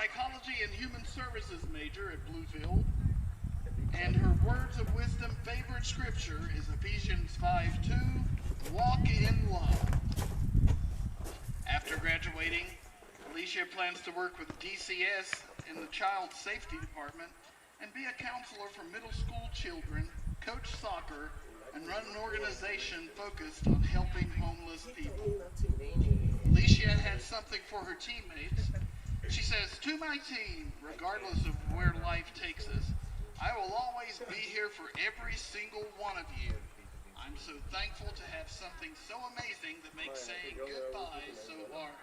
psychology and human services major at Bluefield, and her words of wisdom favorite scripture is Ephesians 5:2, walk in love. After graduating, Alicia plans to work with DCS in the Child Safety Department and be a counselor for middle school children, coach soccer, and run an organization focused on helping homeless people. Alicia had something for her teammates. She says, "To my team, regardless of where life takes us, I will always be here for every single one of you. I'm so thankful to have something so amazing that makes saying goodbye so hard.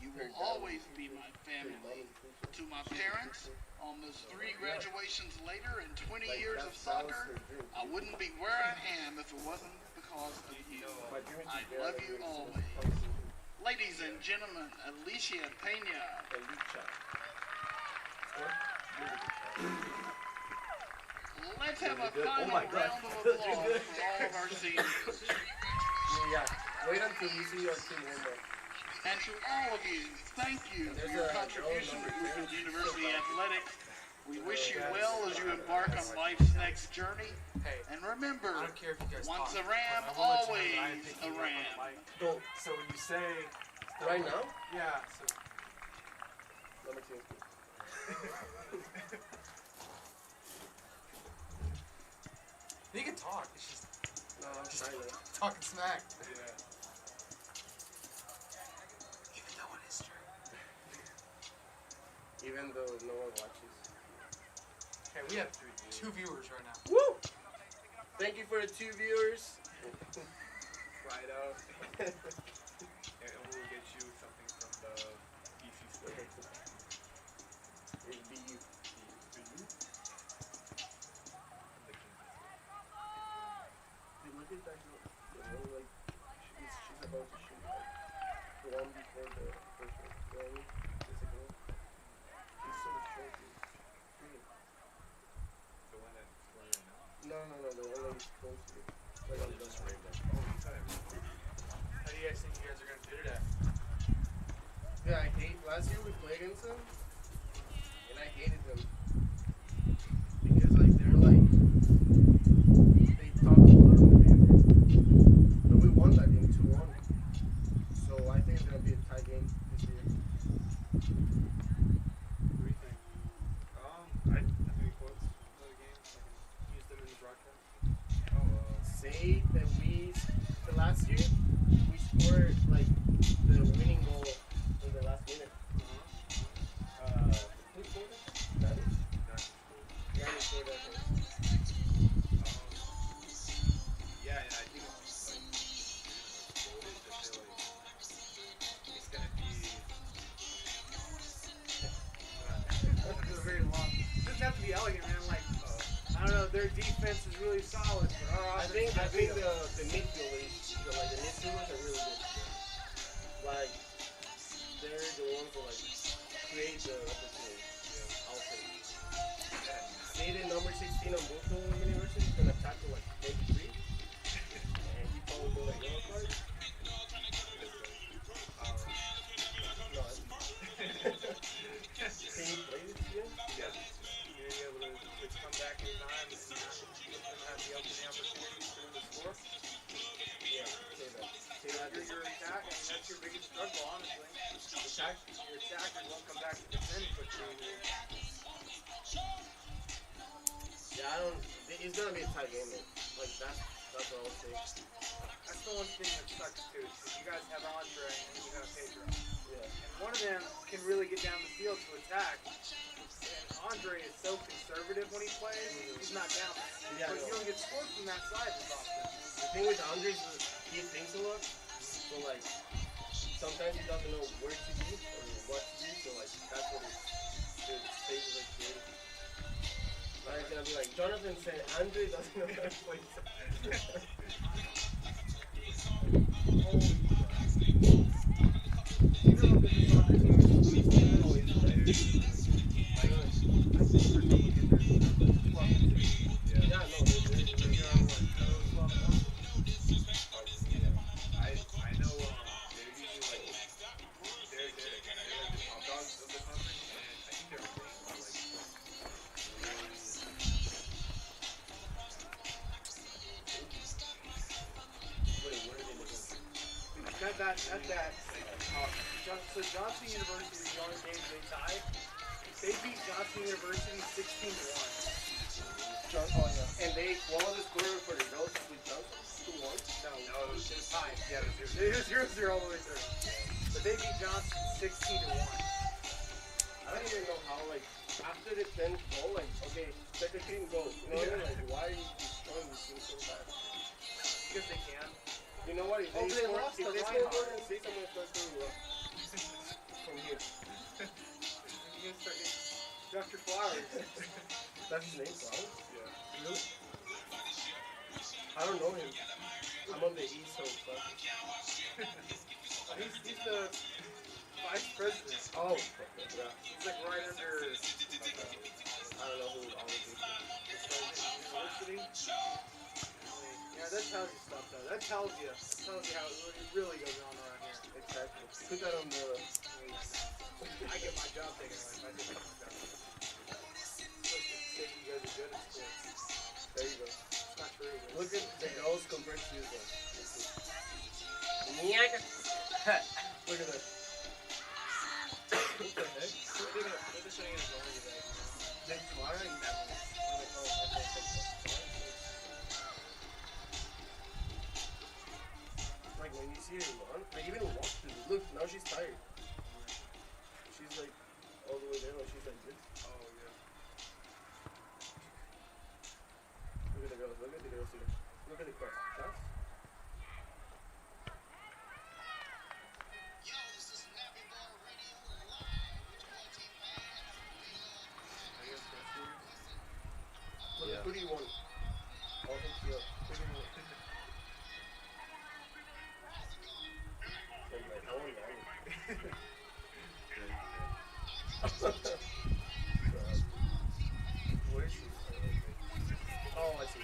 You will always be my family. To my parents, almost 3 graduations later and 20 years of soccer, I wouldn't be where I am if it wasn't because of you. I love you always." Ladies and gentlemen, Alicia Pena. Let's have a final round of applause for all of our seniors. Yeah, wait until you see your team one more. And to all of you, thank you for your contribution to Bluefield University Athletics. We wish you well as you embark on life's next journey. And remember, once a Ram, always a Ram. So when you say... Right now? Yeah. Number 2. You can talk. It's just No, I'm just silent. talking smack. Yeah. Even though it is true. Even though no one watches. Okay, we have 2 viewers right now. Woo! Thank you for the 2 viewers. Right out. And we'll get you something from the PC store. It'll be you. Dude, look at that girl. The one, like, she's about to shoot. The one before the first one. You know what I mean? There's a girl. She's so short, dude. Green. The one that's going right now? No, the one that is close to you. Like on the right now. How do you guys think you guys are going to do today? Yeah, I hate. Last year we played against them, and I hated them because like they talk a lot on the game, but we won that game 2-1. So I think it's gonna be a tie game this year. What do you think? I think quotes for the game. So I can use them in the broadcast. Say that the last year we scored like the winning goal in the last minute. Who scored it? Daddy? Daddy scored that goal. Yeah, and I think it's gonna be. This is very long. It doesn't have to be elegant, man. Like, I don't know, their defense is really solid, but our I offense think the midfielders, the midfielders are really good. Like they're the ones that like create the opportunity. I'll say. Say the number 16 on Bluefield University is gonna tackle like maybe 3, and he probably go like yellow card. No. Can you play this year? Yeah. You're able to come back in time and have the opportunity to the score. Yeah, say that. Say that. your attack, I mean, that's your biggest struggle, honestly. Your attackers won't come back to defend quickly. Yeah, it's gonna be a tight game, man. Like that's what I'll say. That's the one thing that sucks too. Is you guys have Andre and you have Pedro. Yeah. And one of them can really get down the field to attack. And Andre is so conservative when he plays, he's not down. Yeah, But you don't get scores from that side as often. The thing with Andre is he thinks a lot, so like sometimes he doesn't know where to be or what to do, so like that's what it stays like creative. Like it's gonna be like Jonathan said, Andre doesn't know how to play. I know they're usually like they're the top dogs of the conference, and At that. So Johnson University is the only game they tie. They beat Johnson University 16-1. And they, what was the score for the girls with Johnson? 2-1? No, No, it was tied. Yeah, it was It was 0-0 all the way through. But they beat Johnson 16-1. I don't even know how, like, after the 10th goal, like, okay, second team goes. You know what I mean? Like, why are you destroying this team so bad? Because they can. You know what? If Oh, they they score, lost if to they score more Reinhardt. than 6, I'm going to start doing well. From here. You can start getting Dr. Flowers. That's his name, Flowers? Yeah. Really? I don't know him. I'm on the East, so fuck. He's the vice president. Oh, yeah. He's like right under I don't know who all of these university. Yeah, that tells you stuff though. That tells you how it really goes on around here. Exactly. Put that on the... I get my job taken away if I just get my job. Say you guys are good at sports. There you go. It's not true. Look at the girls compared to you guys. Look at that. What the heck? They're just saying it's only today. They fly and that one. Like when you see her run, like even walk through. Look, now she's tired. She's like all the way there, like she's like this. Oh, yeah. Look at the girls. Look at the girls here. Look at the cross. Shots. Yeah. Who do you want? I'll hook you up. Who do you want? I'm like, I want that. Where is she? Oh, I see.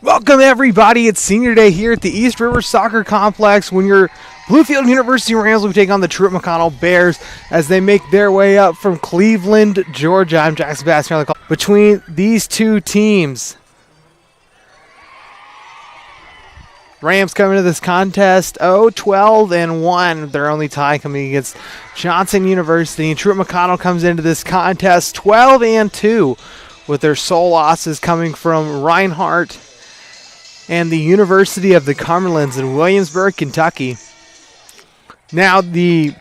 Welcome everybody, it's senior day here at the East River Soccer Complex when your Bluefield University Rams will take on the Truett-McConnel Bears as they make their way up from Cleveland, Georgia. I'm Jackson Bass. Between these two teams, Rams coming to this contest 12-1. Their only tie coming against Johnson University. And Truett-McConnel comes into this contest 12-2 with their sole losses coming from Reinhardt and the University of the Cumberlands in Williamsburg, Kentucky. Now the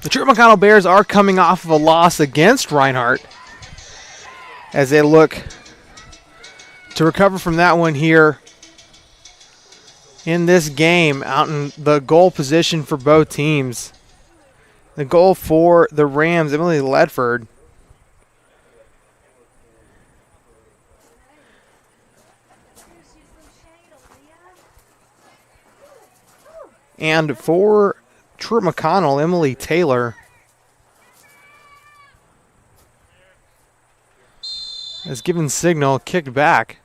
Truett-McConnel Bears are coming off of a loss against Reinhardt as they look to recover from that one here in this game out in the goal position for both teams. The goal for the Rams, Emily Ledford. And for Truett-McConnell, Emily Taylor. Has given signal, kicked back.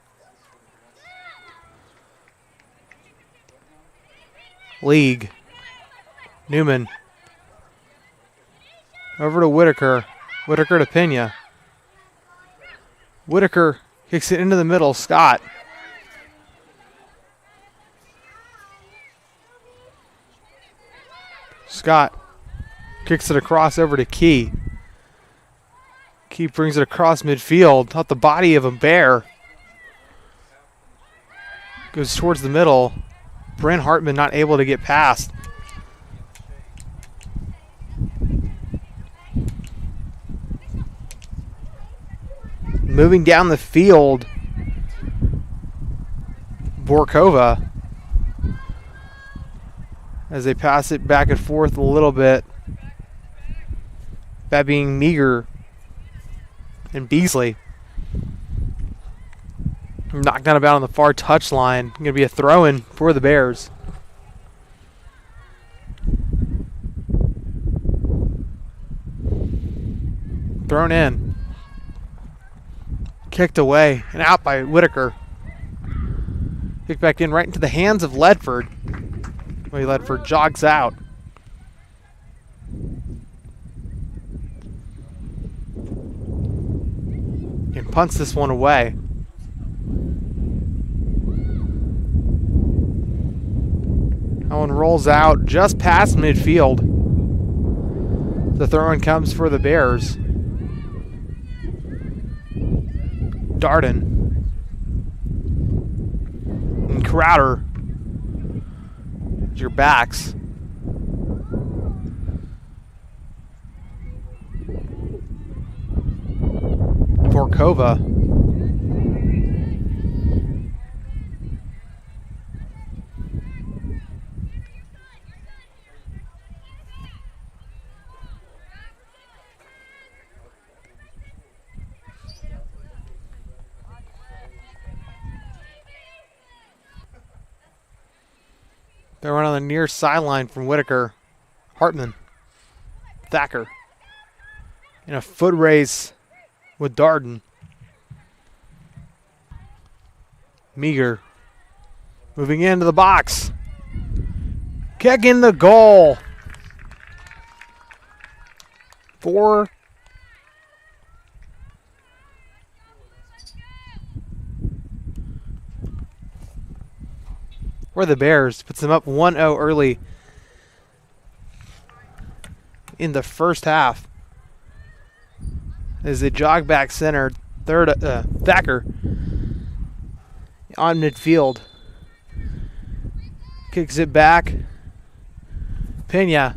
League. Newman. Over to Whitaker. Whitaker to Pena. Whitaker kicks it into the middle. Scott. Scott kicks it across over to Key. Key brings it across midfield. Off the body of a Bear. Goes towards the middle. Brent Hartman not able to get past. Moving down the field, Borkova. As they pass it back and forth a little bit. That being Meager and Beasley. Knocked out about on the far touchline. Going to be a throw-in for the Bears. Thrown in. Kicked away and out by Whitaker. Kicked back in right into the hands of Ledford. Ledford jogs out. And punts this one away. That one rolls out just past midfield. The throw-in comes for the Bears. Darden. And Crowder. Your backs. Borkova. They run on the near sideline from Whitaker. Hartman. Thacker. In a foot race with Darden. Meager. Moving into the box. Kick in the goal. For the Bears. Puts them up 1-0 early in the first half. As they jog back center, Thacker on midfield. Kicks it back. Pena.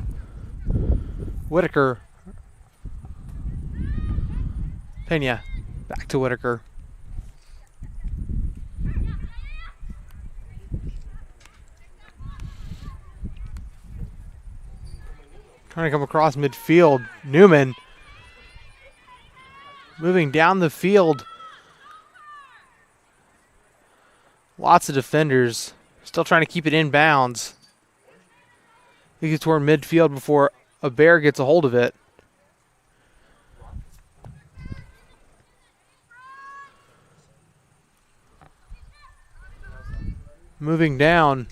Whitaker. Pena. Back to Whitaker. Trying to come across midfield. Newman. Moving down the field. Lots of defenders. Still trying to keep it in bounds. He gets toward midfield before a Bear gets a hold of it. Moving down.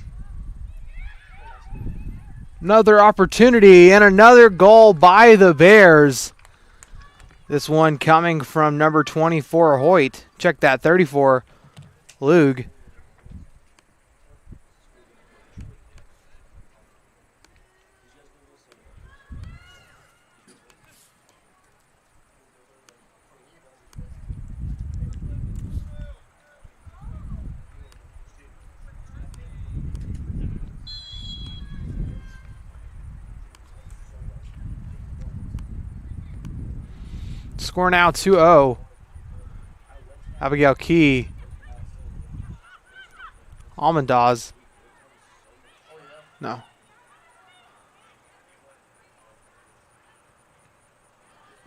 Another opportunity and another goal by the Bears. This one coming from number 24, Hoyt. Check that, 34, Lug. Score now 2-0. Abigail Key. Almondaz. No.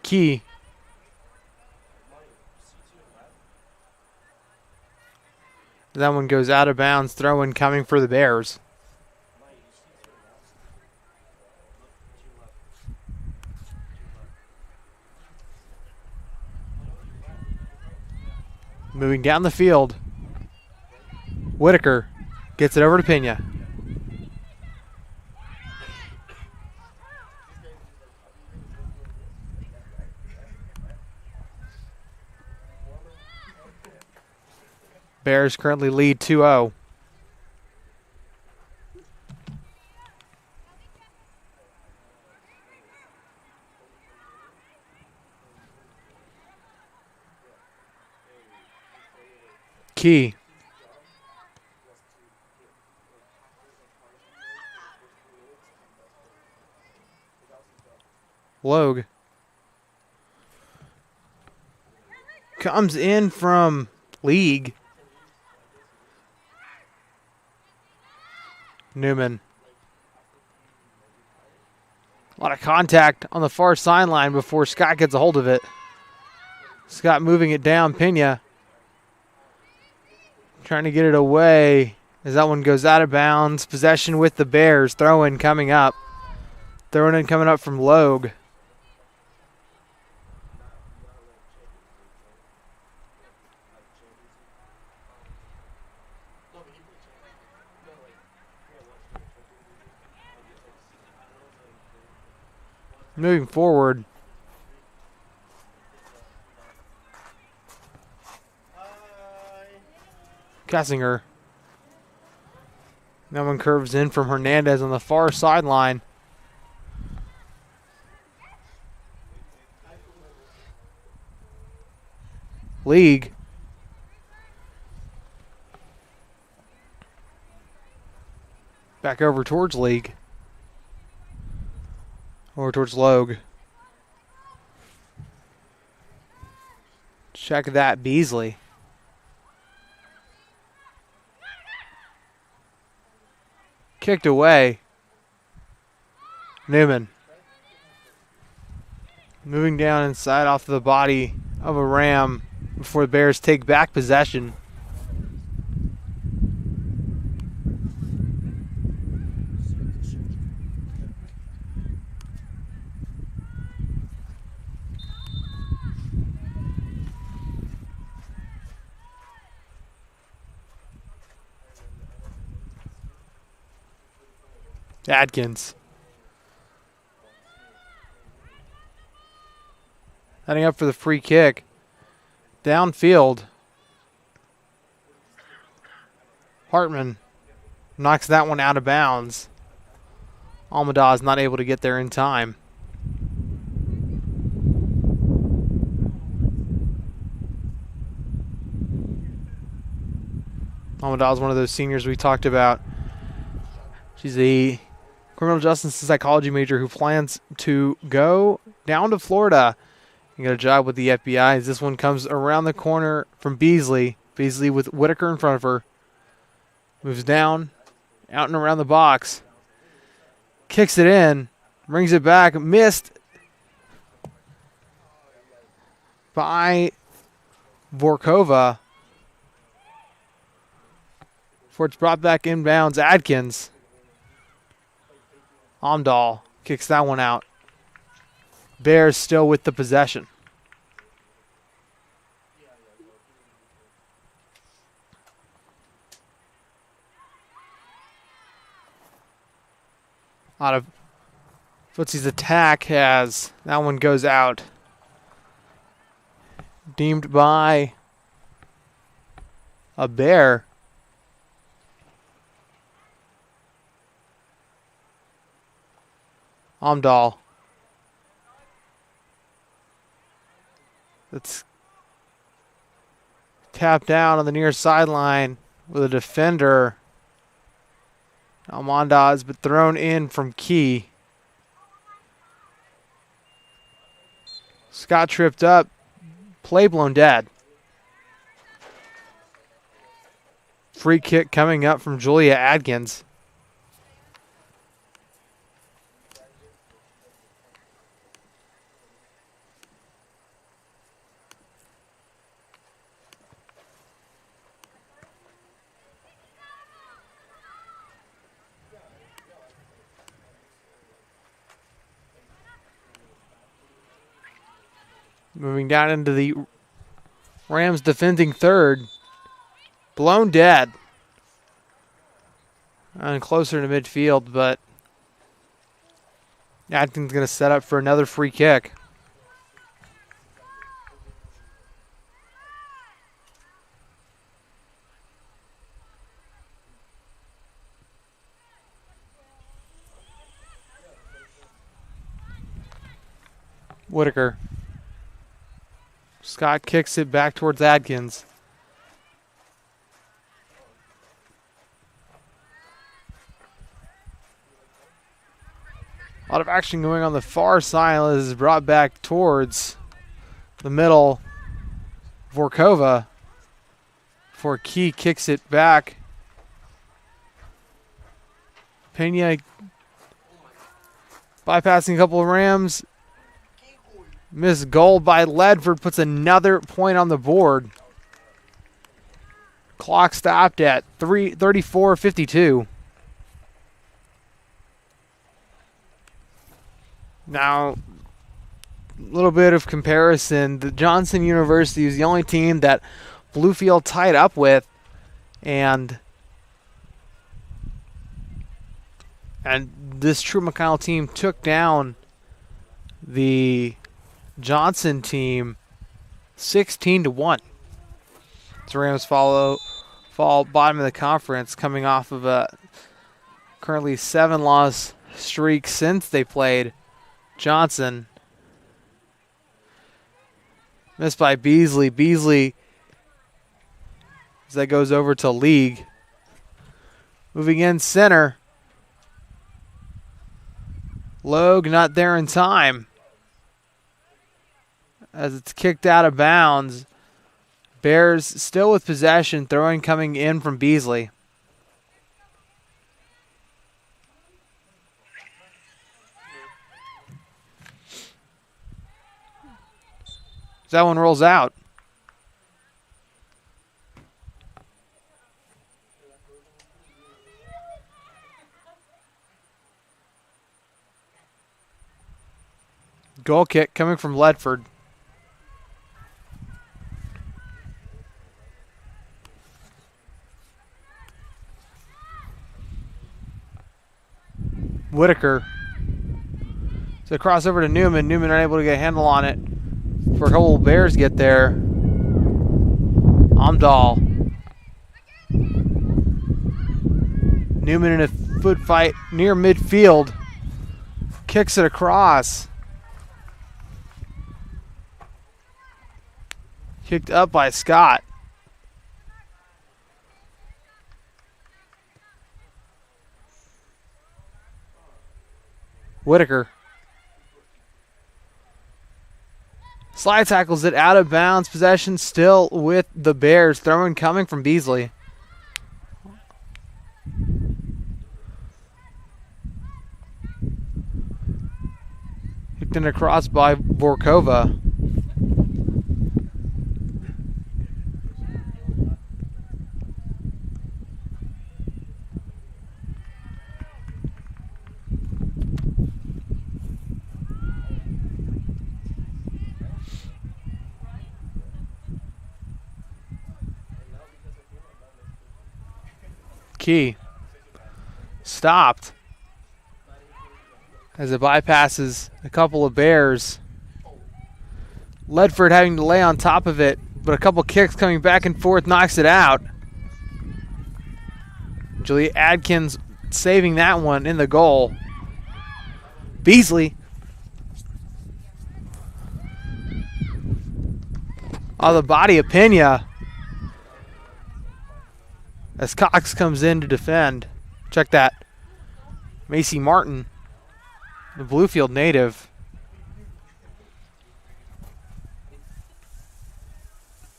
Key. That one goes out of bounds. Throw-in coming for the Bears. Moving down the field. Whitaker gets it over to Pena. Bears currently lead 2-0. Key. Logue. Comes in from League. Newman. A lot of contact on the far sideline before Scott gets a hold of it. Scott moving it down. Pena trying to get it away as that one goes out of bounds. Possession with the Bears. Throw-in coming up. Throw-in coming up from Logue. Moving forward. Kessinger. That one curves in from Hernandez on the far sideline. League. Back over towards League. Over towards Logue. Check that, Beasley. Kicked away. Newman. Moving down inside off the body of a Ram before the Bears take back possession. Adkins. Heading up for the free kick. Downfield. Hartman knocks that one out of bounds. Almada is not able to get there in time. Almada is one of those seniors we talked about. She's a criminal justice and psychology major who plans to go down to Florida and get a job with the FBI as this one comes around the corner from Beasley. Beasley with Whitaker in front of her. Moves down, out and around the box. Kicks it in, brings it back, missed by Vorkova. Before it's brought back inbounds, Adkins. Amdahl kicks that one out. Bears still with the possession. Out of Footsy's attack as that one goes out. Deemed by a bear. Amdahl. It's tapped down on the near sideline with a defender. Almonda has been thrown in from Key. Scott tripped up. Play blown dead. Free kick coming up from Julia Adkins. Moving down into the Rams defending third. Blown dead. And closer to midfield, but Adkins going to set up for another free kick. Whitaker. Scott kicks it back towards Adkins. A lot of action going on the far side as is brought back towards the middle. Vorkova. Before Key kicks it back. Pena bypassing a couple of Rams. Missed goal by Ledford puts another point on the board. Clock stopped at 34:52. Now, a little bit of comparison. The Johnson University is the only team that Bluefield tied up with, and this Truett-McConnel team took down the Johnson team 16-1. The Rams fall bottom of the conference, coming off of a currently 7-loss streak since they played Johnson. Missed by Beasley. Beasley, as that goes over to League. Moving in center. Logue not there in time. As it's kicked out of bounds. Bears still with possession, throwing coming in from Beasley. That one rolls out. Goal kick coming from Ledford. Whitaker. So crossover to Newman. Newman unable to get a handle on it. For a couple of Bears get there. Amdahl. Newman in a foot fight near midfield. Kicks it across. Kicked up by Scott. Whitaker. Slide tackles it out of bounds. Possession still with the Bears. Throwing coming from Beasley. Kicked in across by Vorkova. Key. Stopped. as it bypasses a couple of Bears. Ledford having to lay on top of it, but a couple kicks coming back and forth knocks it out. Julia Adkins saving that one in the goal. Beasley. On the body of Pena. As Cox comes in to defend. Check that. Macy Martin, the Bluefield native.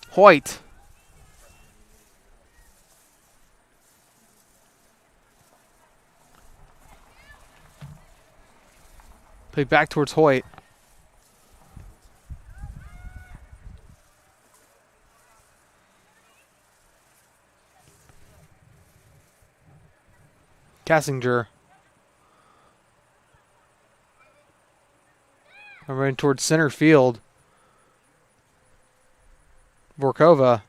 Hoyt. Play back towards Hoyt. Kassinger. I'm running towards center field. Vorkova.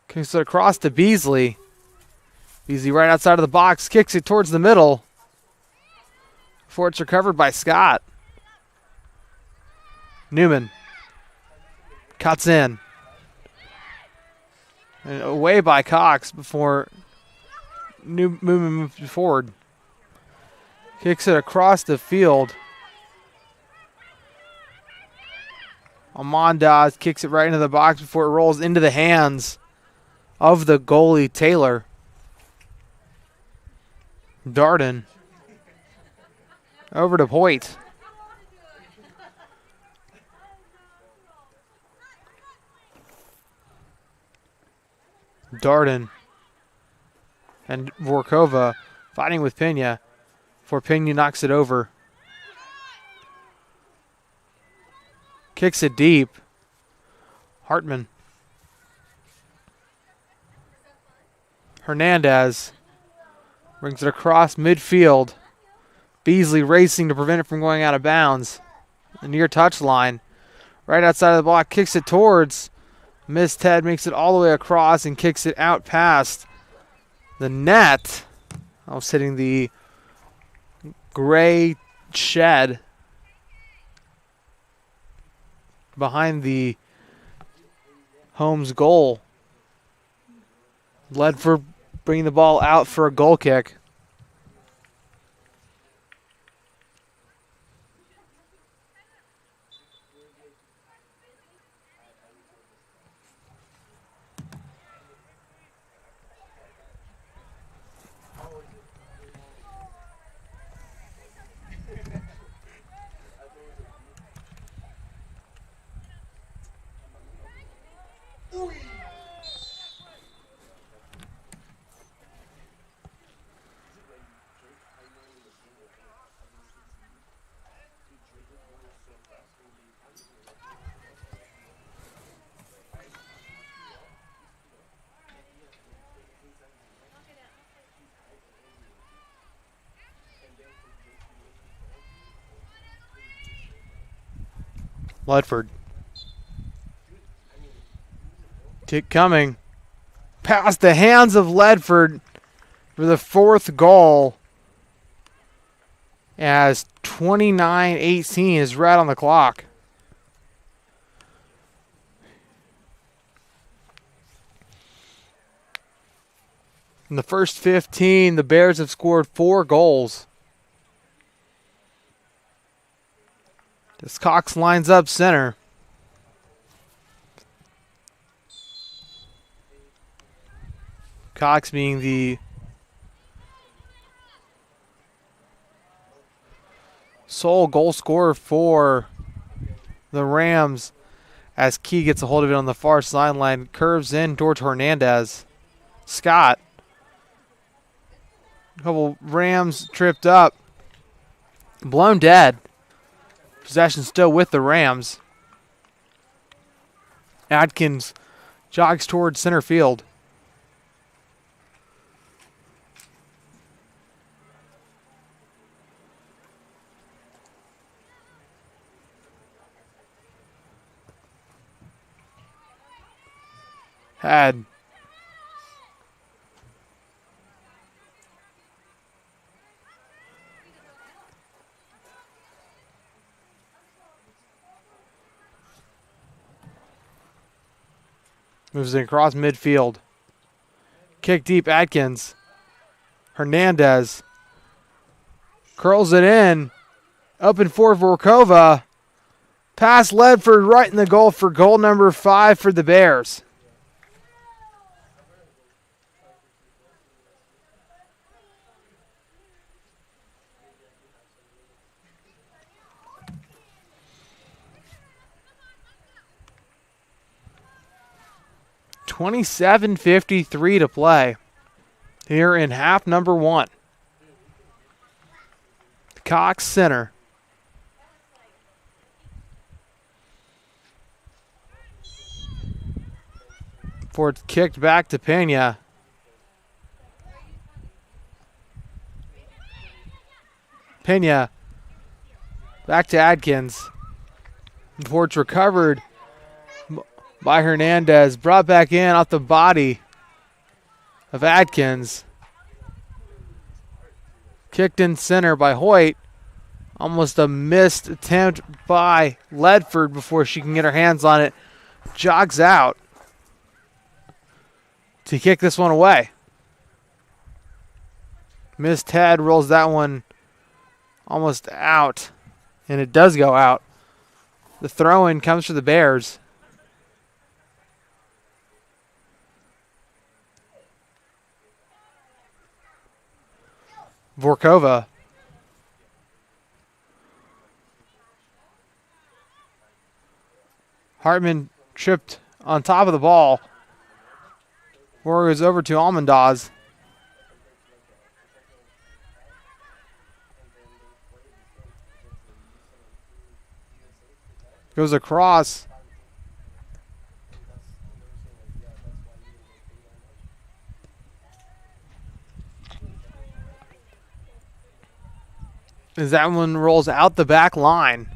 Kicks it across to Beasley. Beasley right outside of the box. Kicks it towards the middle. Before it's recovered by Scott. Newman. Cuts in. And away by Cox before Newman moves forward. Kicks it across the field. Amandaz kicks it right into the box before it rolls into the hands of the goalie, Taylor. Darden. Over to Hoyt. Darden. And Vorkova fighting with Pena before Pena knocks it over. Kicks it deep. Hartman. Hernandez brings it across midfield. Beasley racing to prevent it from going out of bounds. The near touchline. Right outside of the block. Kicks it towards. Missed Ted makes it all the way across and kicks it out past the net. I was hitting the gray shed behind the Holmes goal. Ledford bringing the ball out for a goal kick. Ledford. Kick coming. Past the hands of Ledford for the fourth goal. As 29:18 is right on the clock. In the first 15, the Bears have scored 4 goals. As Cox lines up center. Cox being the sole goal scorer for the Rams as Key gets a hold of it on the far sideline. Curves in towards Hernandez. Scott. A couple Rams tripped up. Blown dead. Possession still with the Rams. Adkins jogs towards center field. Had Moves it across midfield. Kick deep, Atkins. Hernandez. Curls it in. Open for Vorkova. Pass Ledford right in the goal for goal number 5 for the Bears. $27:53 to play here in half number 1. Cox center. Before it's kicked back to Pena. Pena back to Adkins. Before it's recovered by Hernandez. Brought back in off the body of Adkins. Kicked in center by Hoyt. Almost a missed attempt by Ledford before she can get her hands on it. Jogs out to kick this one away. Missed head, rolls that one almost out. And it does go out. The throw-in comes for the Bears. Vorkova. Hartman tripped on top of the ball. Goes over to Almondaz. Goes across. As that one rolls out the back line.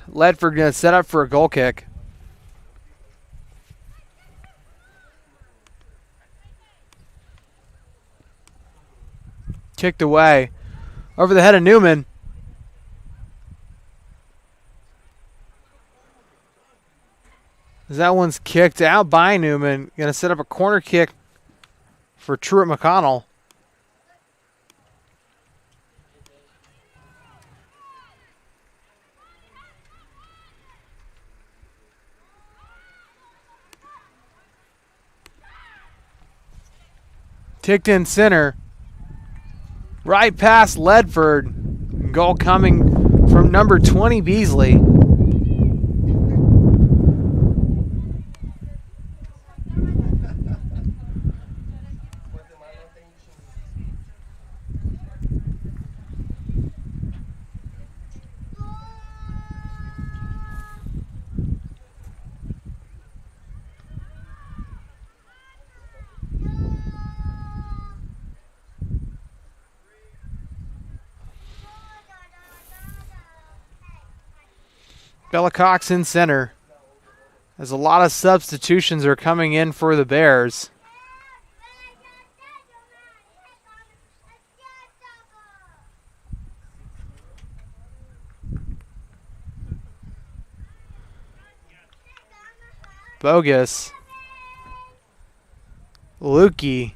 Ledford going to set up for a goal kick. Kicked away. Over the head of Newman. As that one's kicked out by Newman. Going to set up a corner kick for Truett-McConnell. Ticked in center. Right past Ledford. Goal coming from number 20, Beasley. Bella Cox in center. As a lot of substitutions are coming in for the Bears. Bogus. Lukey.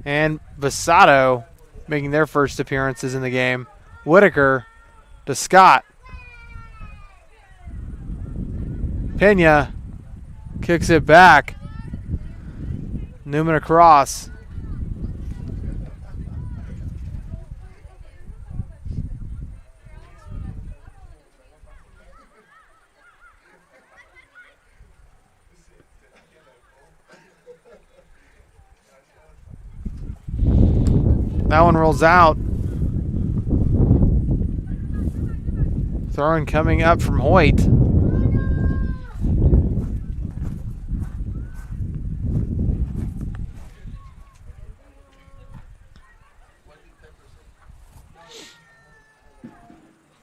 And Basato making their first appearances in the game. Whitaker to Scott. Pena kicks it back. Newman across. That one rolls out. Throwing coming up from Hoyt.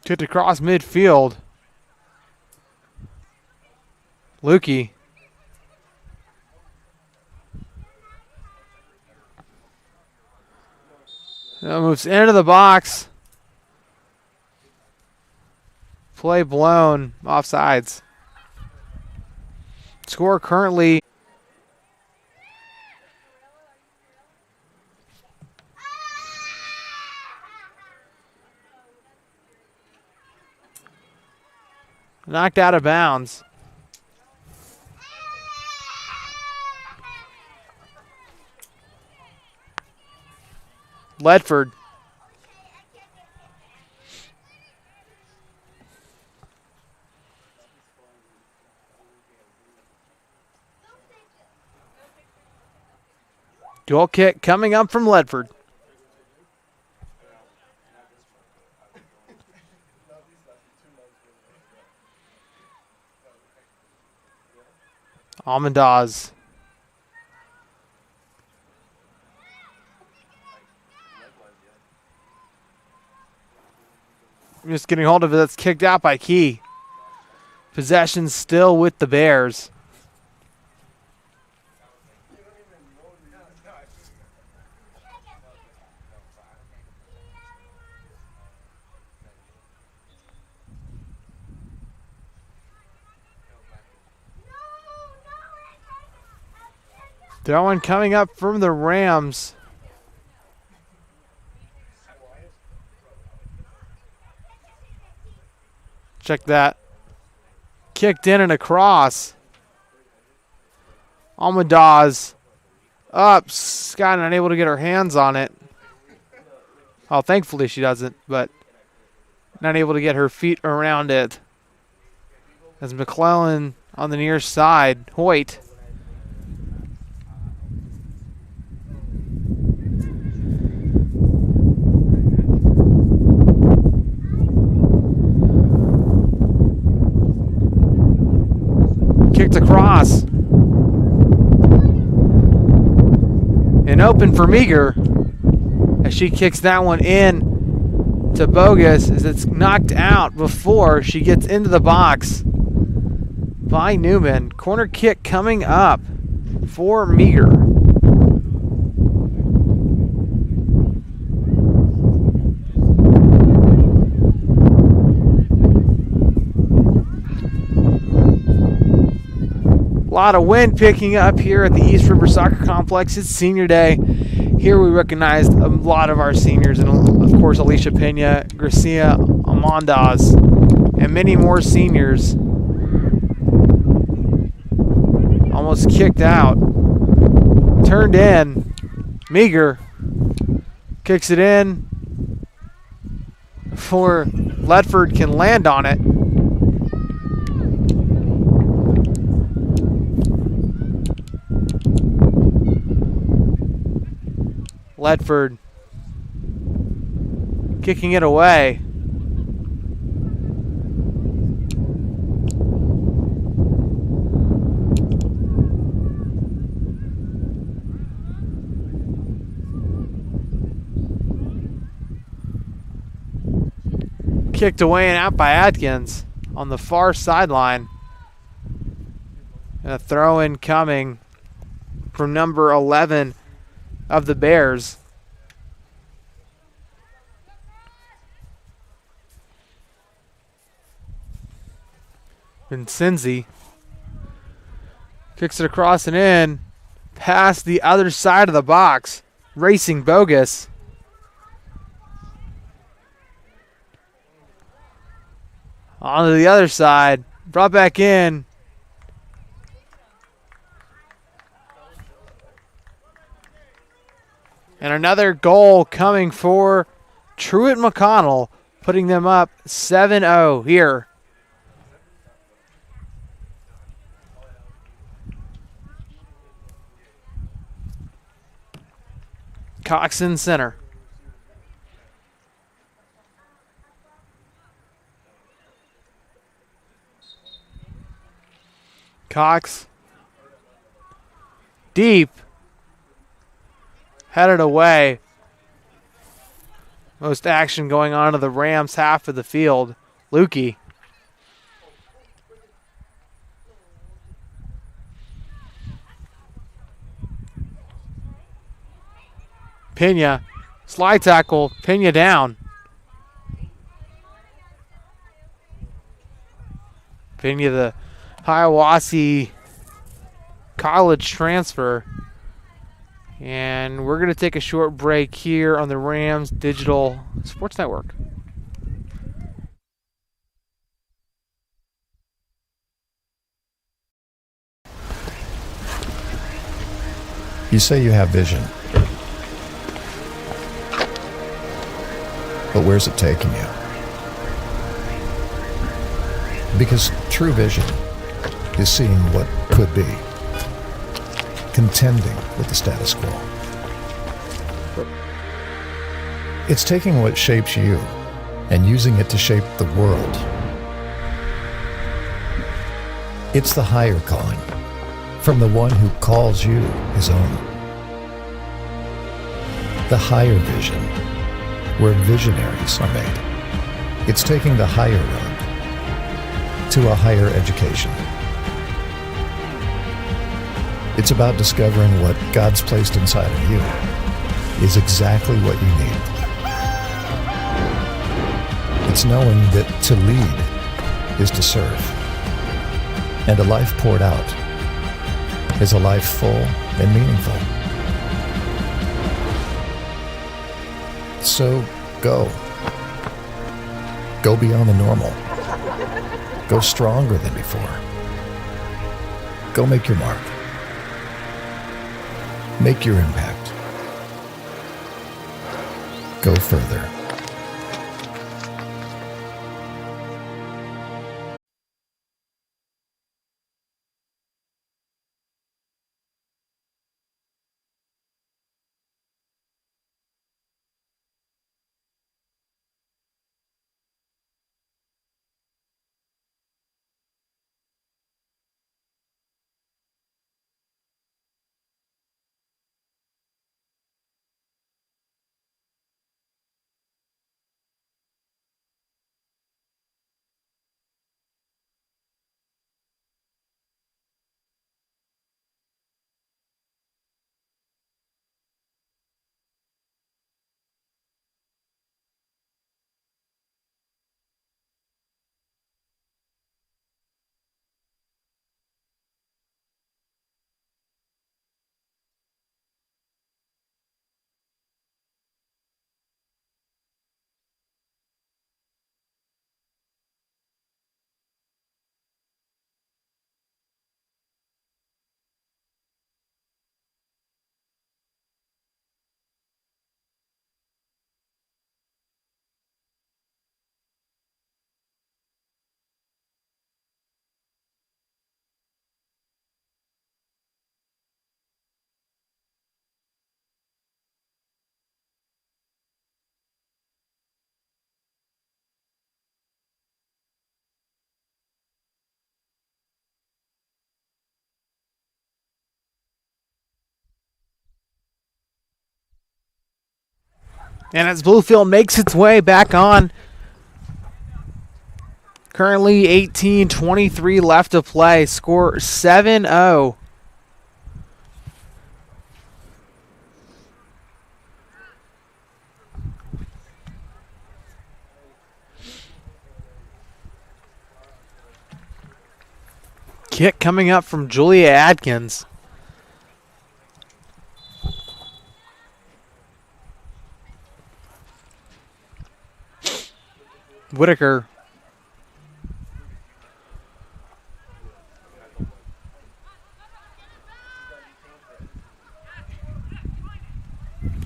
Kicked across midfield. Lukey. Now moves into the box. Play blown. Offsides. Score currently knocked out of bounds. Ledford. Goal kick coming up from Ledford. Almondaz. Just getting hold of it. That's kicked out by Key. Possession still with the Bears. Throw-in coming up from the Rams. Check that. Kicked in and across. Almondaz up. Scott unable to get her hands on it. Oh, thankfully she doesn't, but not able to get her feet around it. As McClellan on the near side. Hoyt. Kicked across. And open for Meager. As she kicks that one in to Bogus as it's knocked out before she gets into the box by Newman. Corner kick coming up for Meager. A lot of wind picking up here at the East River Soccer Complex. It's senior day. Here we recognized a lot of our seniors, and of course Alicia Pena, Gracia Almondaz, and many more seniors. Almost kicked out. Turned in. Meager kicks it in before Ledford can land on it. Ledford kicking it away. Kicked away and out by Atkins on the far sideline. And a throw-in coming from number 11 of the Bears. Vincenzi kicks it across and in, past the other side of the box, racing Bogus. Onto the other side, brought back in. And another goal coming for Truett-McConnell, putting them up 7-0 here. Cox in center. Cox deep. Headed away. Most action going on to the Rams half of the field. Lukey. Pena. Slide tackle. Pena down. Vania, the Hiawassee college transfer. And we're going to take a short break here on the Rams Digital Sports Network. You say you have vision. But where's it taking you? Because true vision is seeing what could be, contending with the status quo. It's taking what shapes you and using it to shape the world. It's the higher calling from the one who calls you his own. The higher vision, where visionaries are made. It's taking the higher road to a higher education. It's about discovering what God's placed inside of you is exactly what you need. It's knowing that to lead is to serve. And a life poured out is a life full and meaningful. So go. Go beyond the normal. Go stronger than before. Go make your mark. Make your impact. Go further. And as Bluefield makes its way back on, currently 18:23 left to play, score 7-0. Kick coming up from Julia Adkins. Whitaker.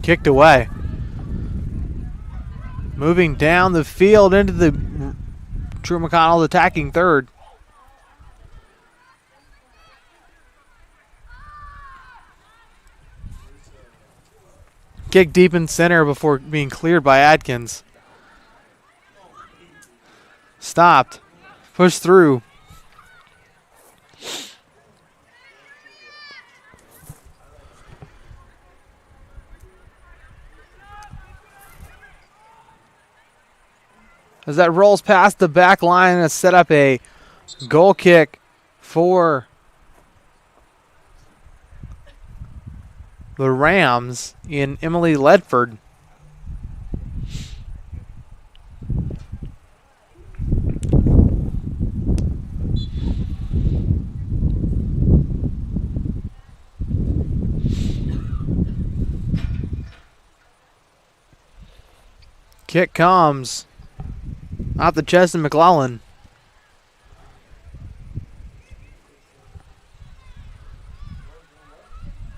Kicked away. Moving down the field into the Truett-McConnell attacking third. Kick deep in center before being cleared by Adkins. Stopped. Pushed through. As that rolls past the back line and set up a goal kick for the Rams in Emily Ledford. Kick comes off the chest of McClellan.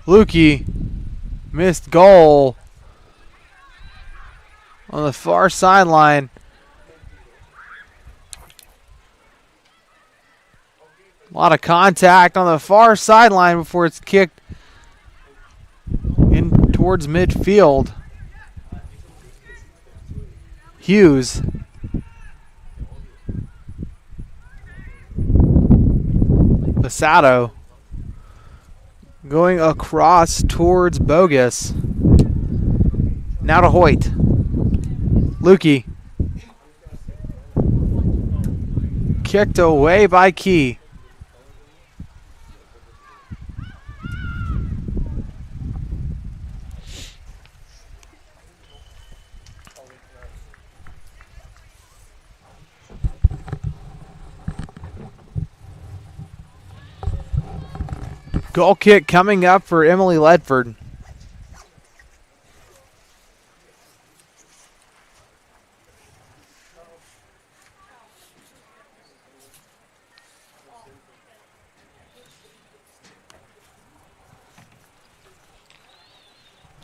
Lukey missed goal on the far sideline. A lot of contact on the far sideline before it's kicked in towards midfield. Hughes. Basato going across towards Bogus. Now to Hoyt. Lukey. Kicked away by Key. Goal kick coming up for Emily Ledford.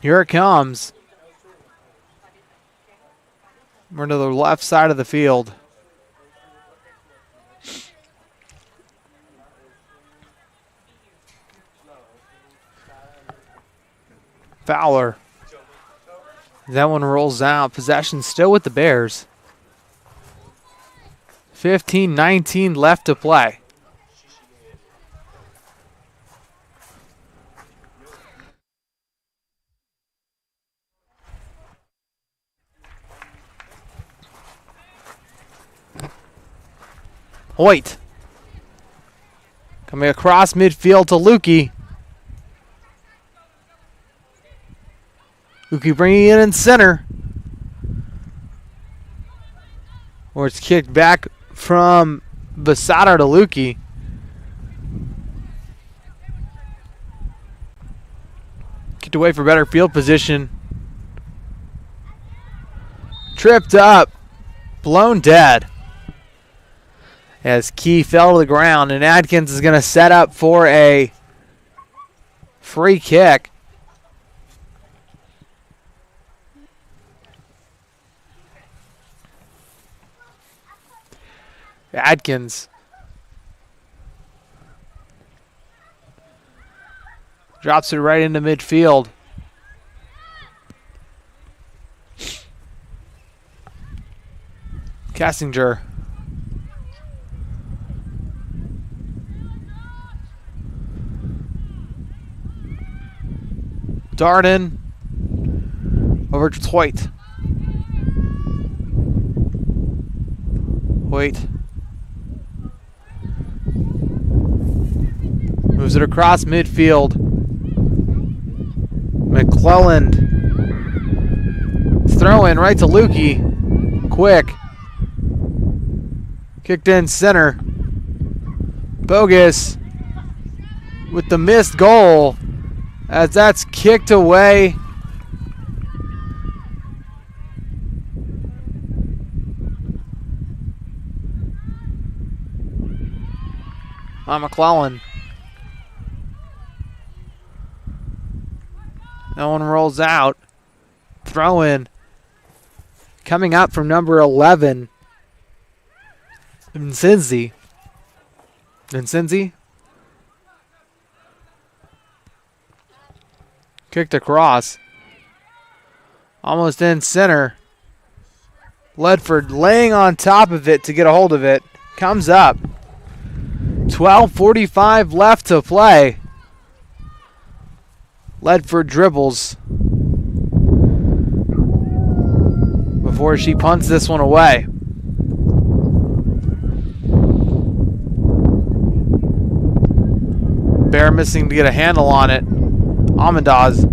Here it comes. We're to the left side of the field. Fowler. That one rolls out. Possession still with the Bears. 15-19 left to play. Hoyt. Coming across midfield to Lukey. Lukey bringing it in center. Or it's kicked back from Basato to Lukey. Kicked away for better field position. Tripped up. Blown dead. As Key fell to the ground, and Adkins is going to set up for a free kick. Adkins drops it right into midfield. Cassinger. Darden over to Hoyt. Hoyt moves it across midfield. McClelland. Throw in right to Lukey. Quick. Kicked in center. Bogus with the missed goal as that's kicked away. On McClellan. No one rolls out. Throw in. Coming up from number 11. Vincenzi. Kicked across. Almost in center. Ledford laying on top of it to get a hold of it. Comes up. 12:45 left to play. Ledford dribbles before she punts this one away. Bear missing to get a handle on it. Amandaz.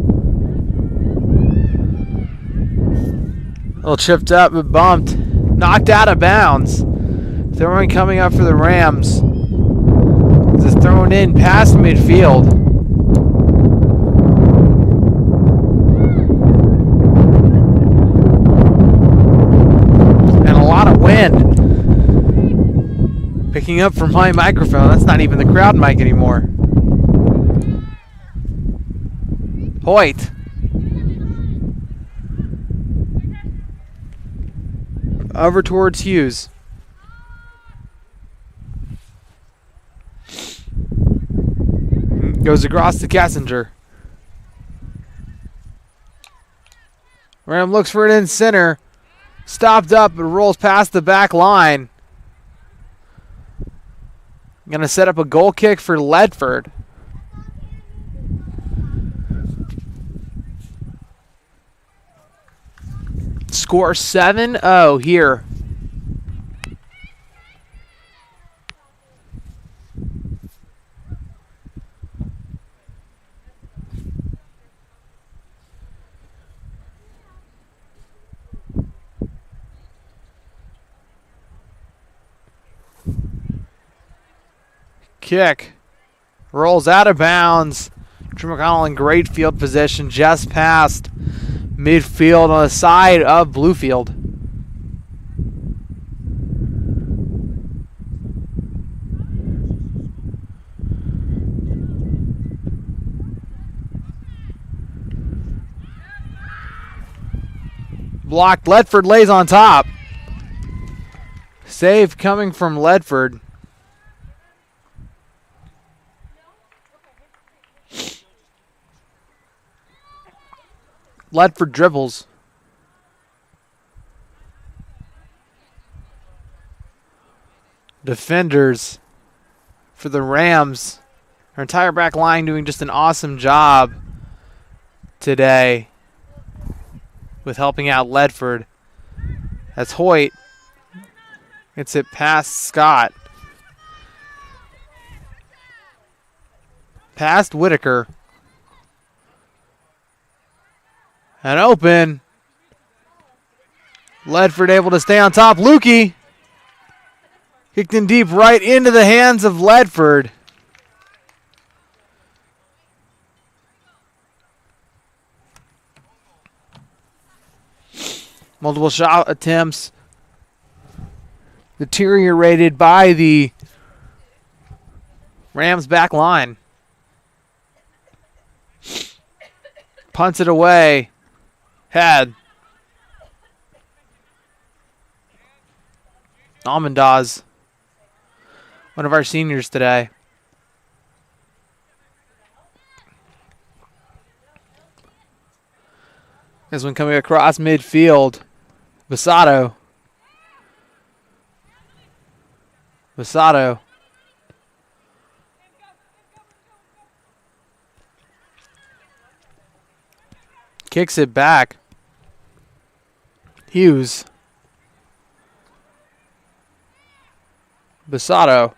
A little chipped up but bumped. Knocked out of bounds. Throwing coming up for the Rams. This is thrown in past midfield. Picking up from my microphone. That's not even the crowd mic anymore. Hoyt. Over towards Hughes. Goes across to Kessinger. Ram looks for it in center. Stopped up and rolls past the back line. Going to set up a goal kick for Ledford. Score 7-0 here. Kick. Rolls out of bounds. Truett-McConnel in great field position just past midfield on the side of Bluefield. Blocked. Ledford lays on top. Save coming from Ledford. Ledford dribbles. Defenders for the Rams. Our entire back line doing just an awesome job today with helping out Ledford. As Hoyt gets it past Scott. Past Whitaker. And open. Ledford able to stay on top. Lukey. Kicked in deep right into the hands of Ledford. Multiple shot attempts deteriorated by the Rams back line. Punts it away. Had. Almondaz. One of our seniors today. This one coming across midfield. Basato. Basato. Kicks it back. Hughes. Basato.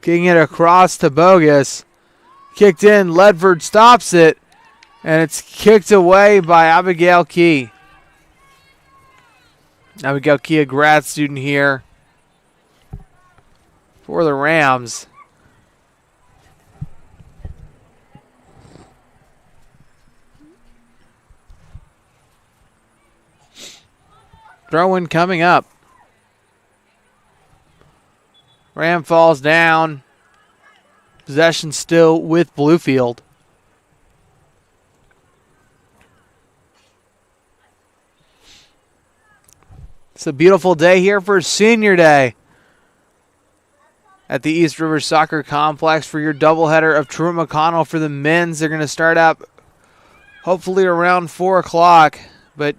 Kicking it across to Bogus. Kicked in. Ledford stops it. And it's kicked away by Abigail Key. Abigail Key, a grad student here for the Rams. Throw-in coming up. Ram falls down. Possession still with Bluefield. It's a beautiful day here for Senior Day at the East River Soccer Complex for your doubleheader of Truett-McConnel for the men's. They're going to start up hopefully around 4 o'clock, but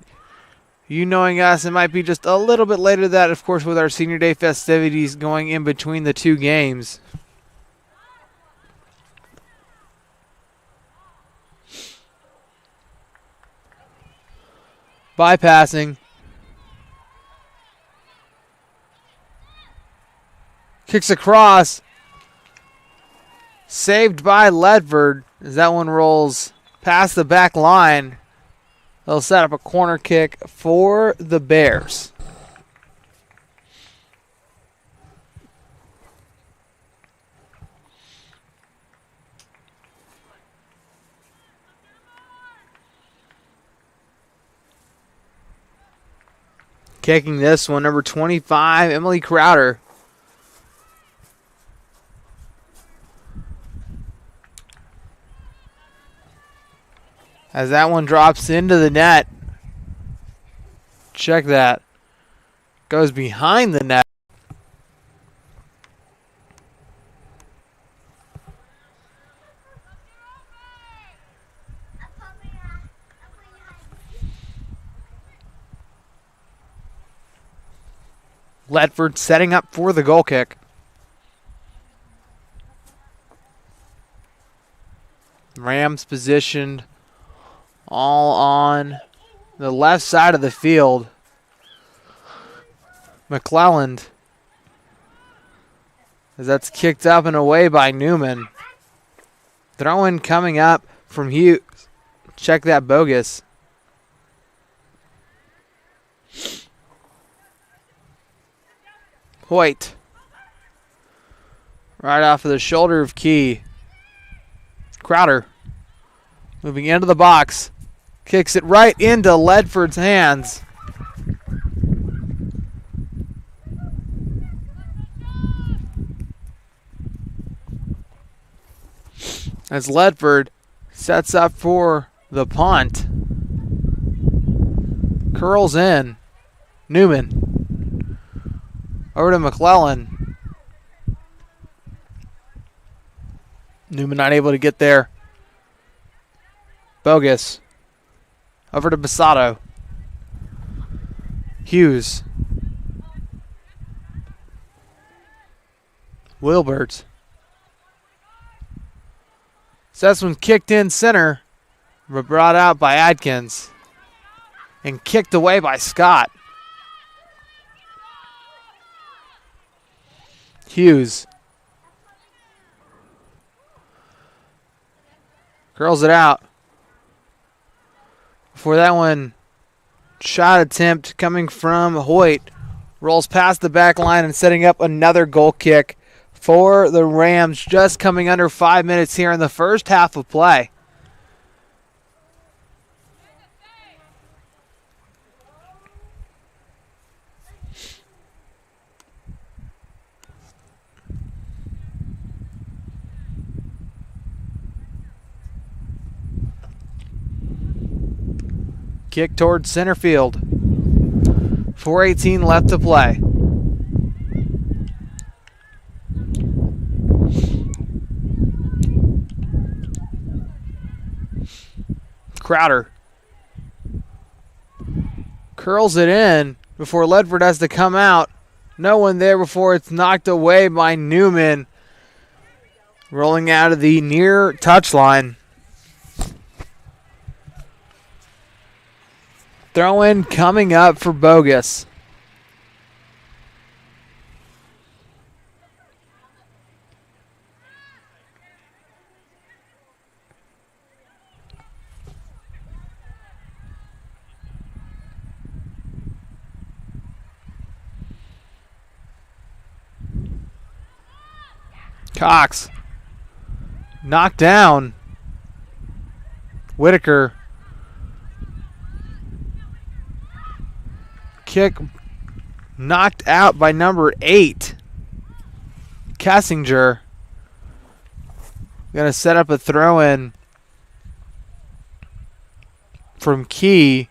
you knowing us, it might be just a little bit later than that, of course, with our Senior Day festivities going in between the two games. Bypassing. Kicks across. Saved by Ledford as that one rolls past the back line. They'll set up a corner kick for the Bears. Kicking this one, number 25, Emily Crowder. As that one drops into the net. Check that. Goes behind the net. Ledford setting up for the goal kick. Rams positioned all on the left side of the field. McClelland, as that's kicked up and away by Newman. Throw-in coming up from Hughes. Check that, bogus. Hoyt. Right off of the shoulder of Key. Crowder. Moving into the box. Kicks it right into Ledford's hands. As Ledford sets up for the punt. Curls in. Newman. Over to McClellan. Newman not able to get there. Bogus. Over to Basato. Hughes. Wilbert. So this one's kicked in center, but brought out by Adkins. And kicked away by Scott. Hughes. Curls it out. Before that one, shot attempt coming from Hoyt. Rolls past the back line and setting up another goal kick for the Rams. Just coming under 5 minutes here in the first half of play. Kick towards center field. 4:18 left to play. Crowder curls it in before Ledford has to come out. No one there before it's knocked away by Newman. Rolling out of the near touchline. Throw-in coming up for Bogus. Cox. Knocked down. Whitaker. Kick knocked out by number 8. Kessinger. Going to set up a throw-in from Key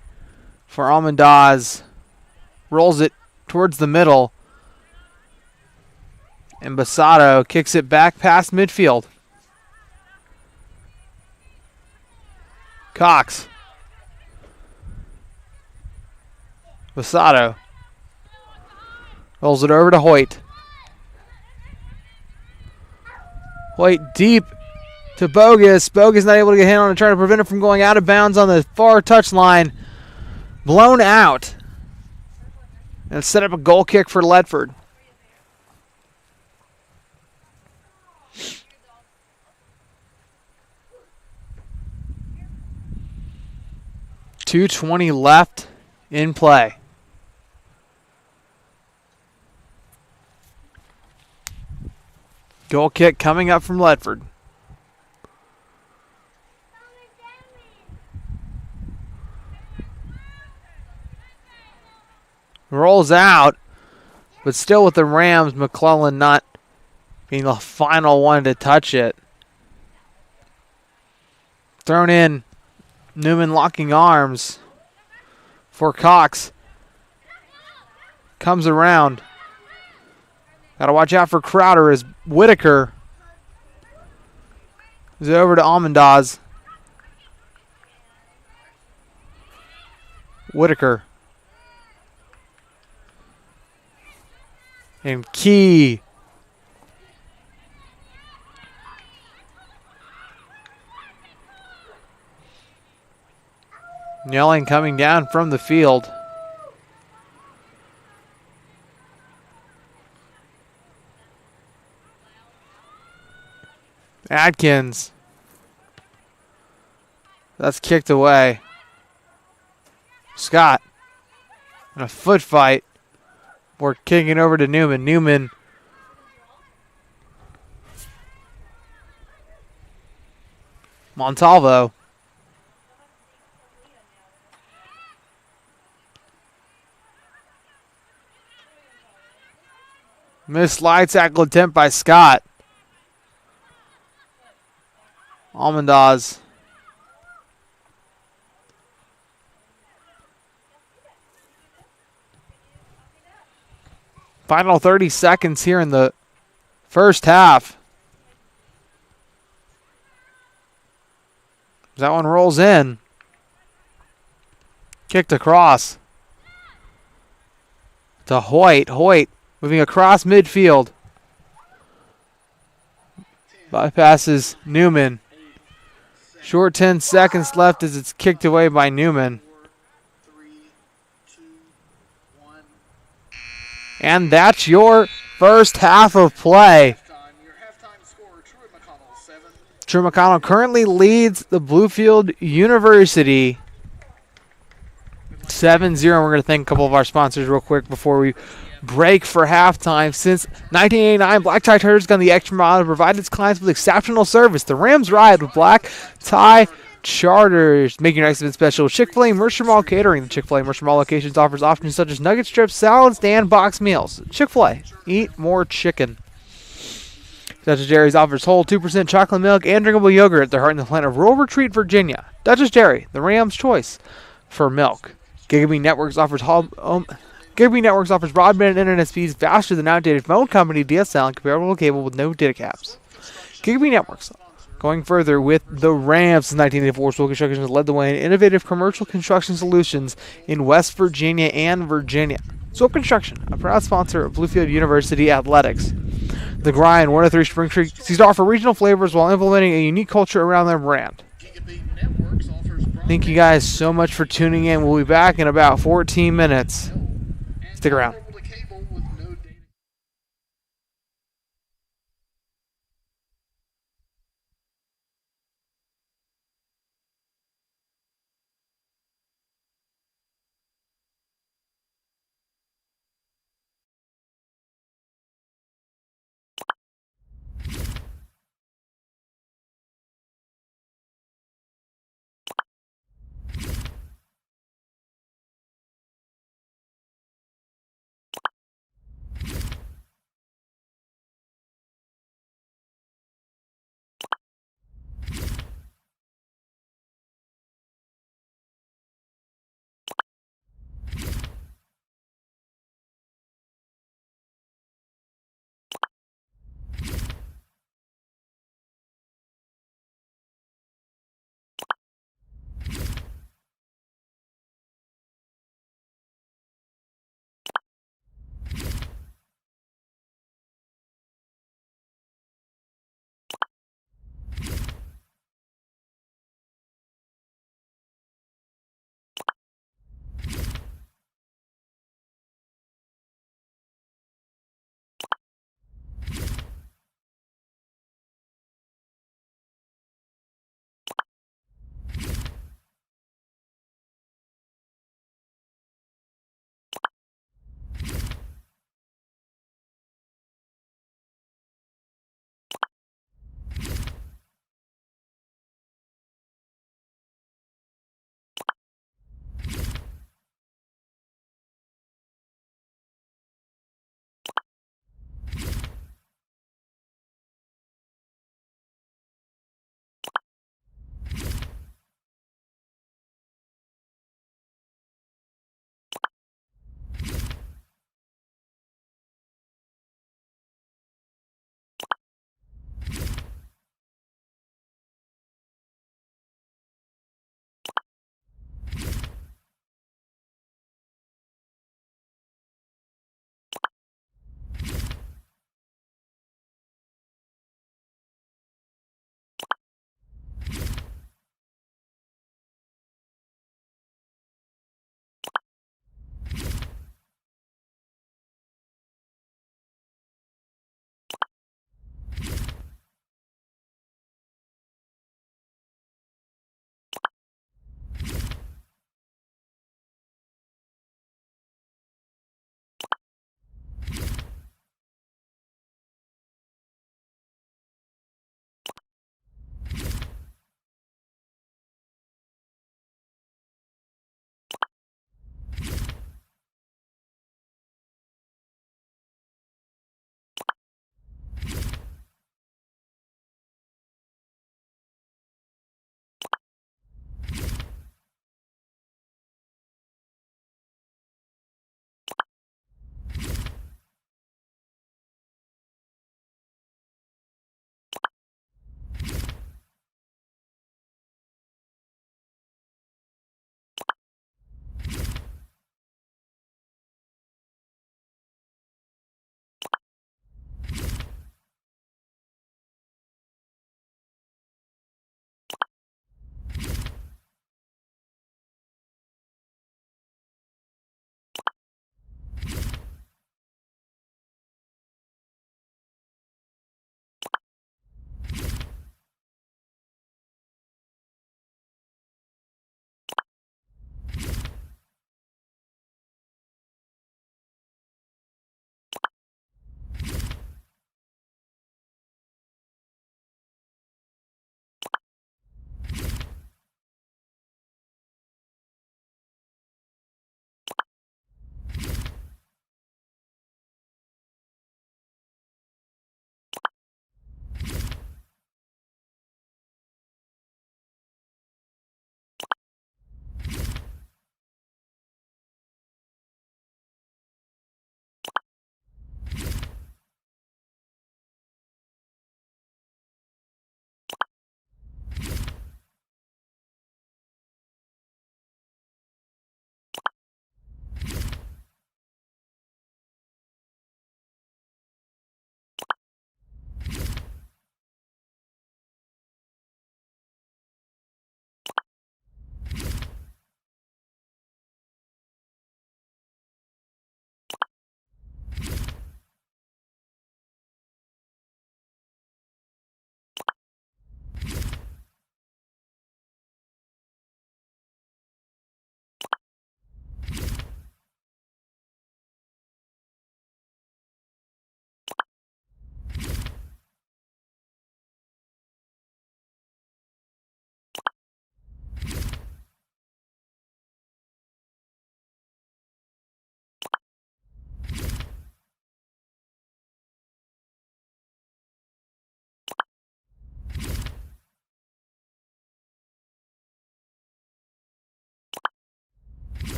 for Almondaz. Rolls it towards the middle. And Basato kicks it back past midfield. Cox. Basato rolls it over to Hoyt. Hoyt deep to Bogus. Bogus not able to get hit on and try to prevent it from going out of bounds on the far touchline. Blown out. And set up a goal kick for Ledford. .220 left in play. Goal kick coming up from Ledford. Rolls rolls out, but still with the Rams, McClellan not being the final one to touch it. Thrown in, Newman locking arms for Cox. Comes around. Got to watch out for Crowder as Whitaker is over to Almondaz. Whitaker. And Key. Yelling coming down from the field. Adkins. That's kicked away. Scott. In a foot fight. We're kicking over to Newman. Newman. Montalvo. Missed slide tackle attempt by Scott. Almondaz. Final 30 seconds here in the first half. That one rolls in. Kicked across to Hoyt. Hoyt moving across midfield. Bypasses Newman. Short 10 seconds left as it's kicked away by Newman. 4, 3, 2, 1. And that's your first half of play. Your halftime score, Truett-McConnell 7. Truett-McConnell currently leads the Bluefield University 7-0. We're going to thank a couple of our sponsors real quick before we break for halftime. Since 1989, Black Tie Charters has gone the extra mile to provide its clients with exceptional service. The Rams ride with Black Tie Charters. Make your nice event special with Chick-fil-A Mercer Mall Catering. The Chick-fil-A Mercer Mall locations offers options such as nugget strips, salads, and box meals. Chick-fil-A. Eat more chicken. Dutchess Dairies offers whole 2% chocolate milk and drinkable yogurt at their heart in the plant of Rural Retreat, Virginia. Dutchess Dairy, the Rams' choice for milk. Gigabee Networks offers broadband internet speeds faster than outdated phone company DSL and comparable cable with no data caps. Gigabee Networks, going further with the Rams since 1984, Swope Construction has led the way in innovative commercial construction solutions in West Virginia and Virginia. Swope Construction, a proud sponsor of Bluefield University Athletics. The Grind, 103 Spring Creek, seeks to offer regional flavors while implementing a unique culture around their brand. Gigabee Networks offers Thank you guys so much for tuning in. We'll be back in about 14 minutes. Stick around.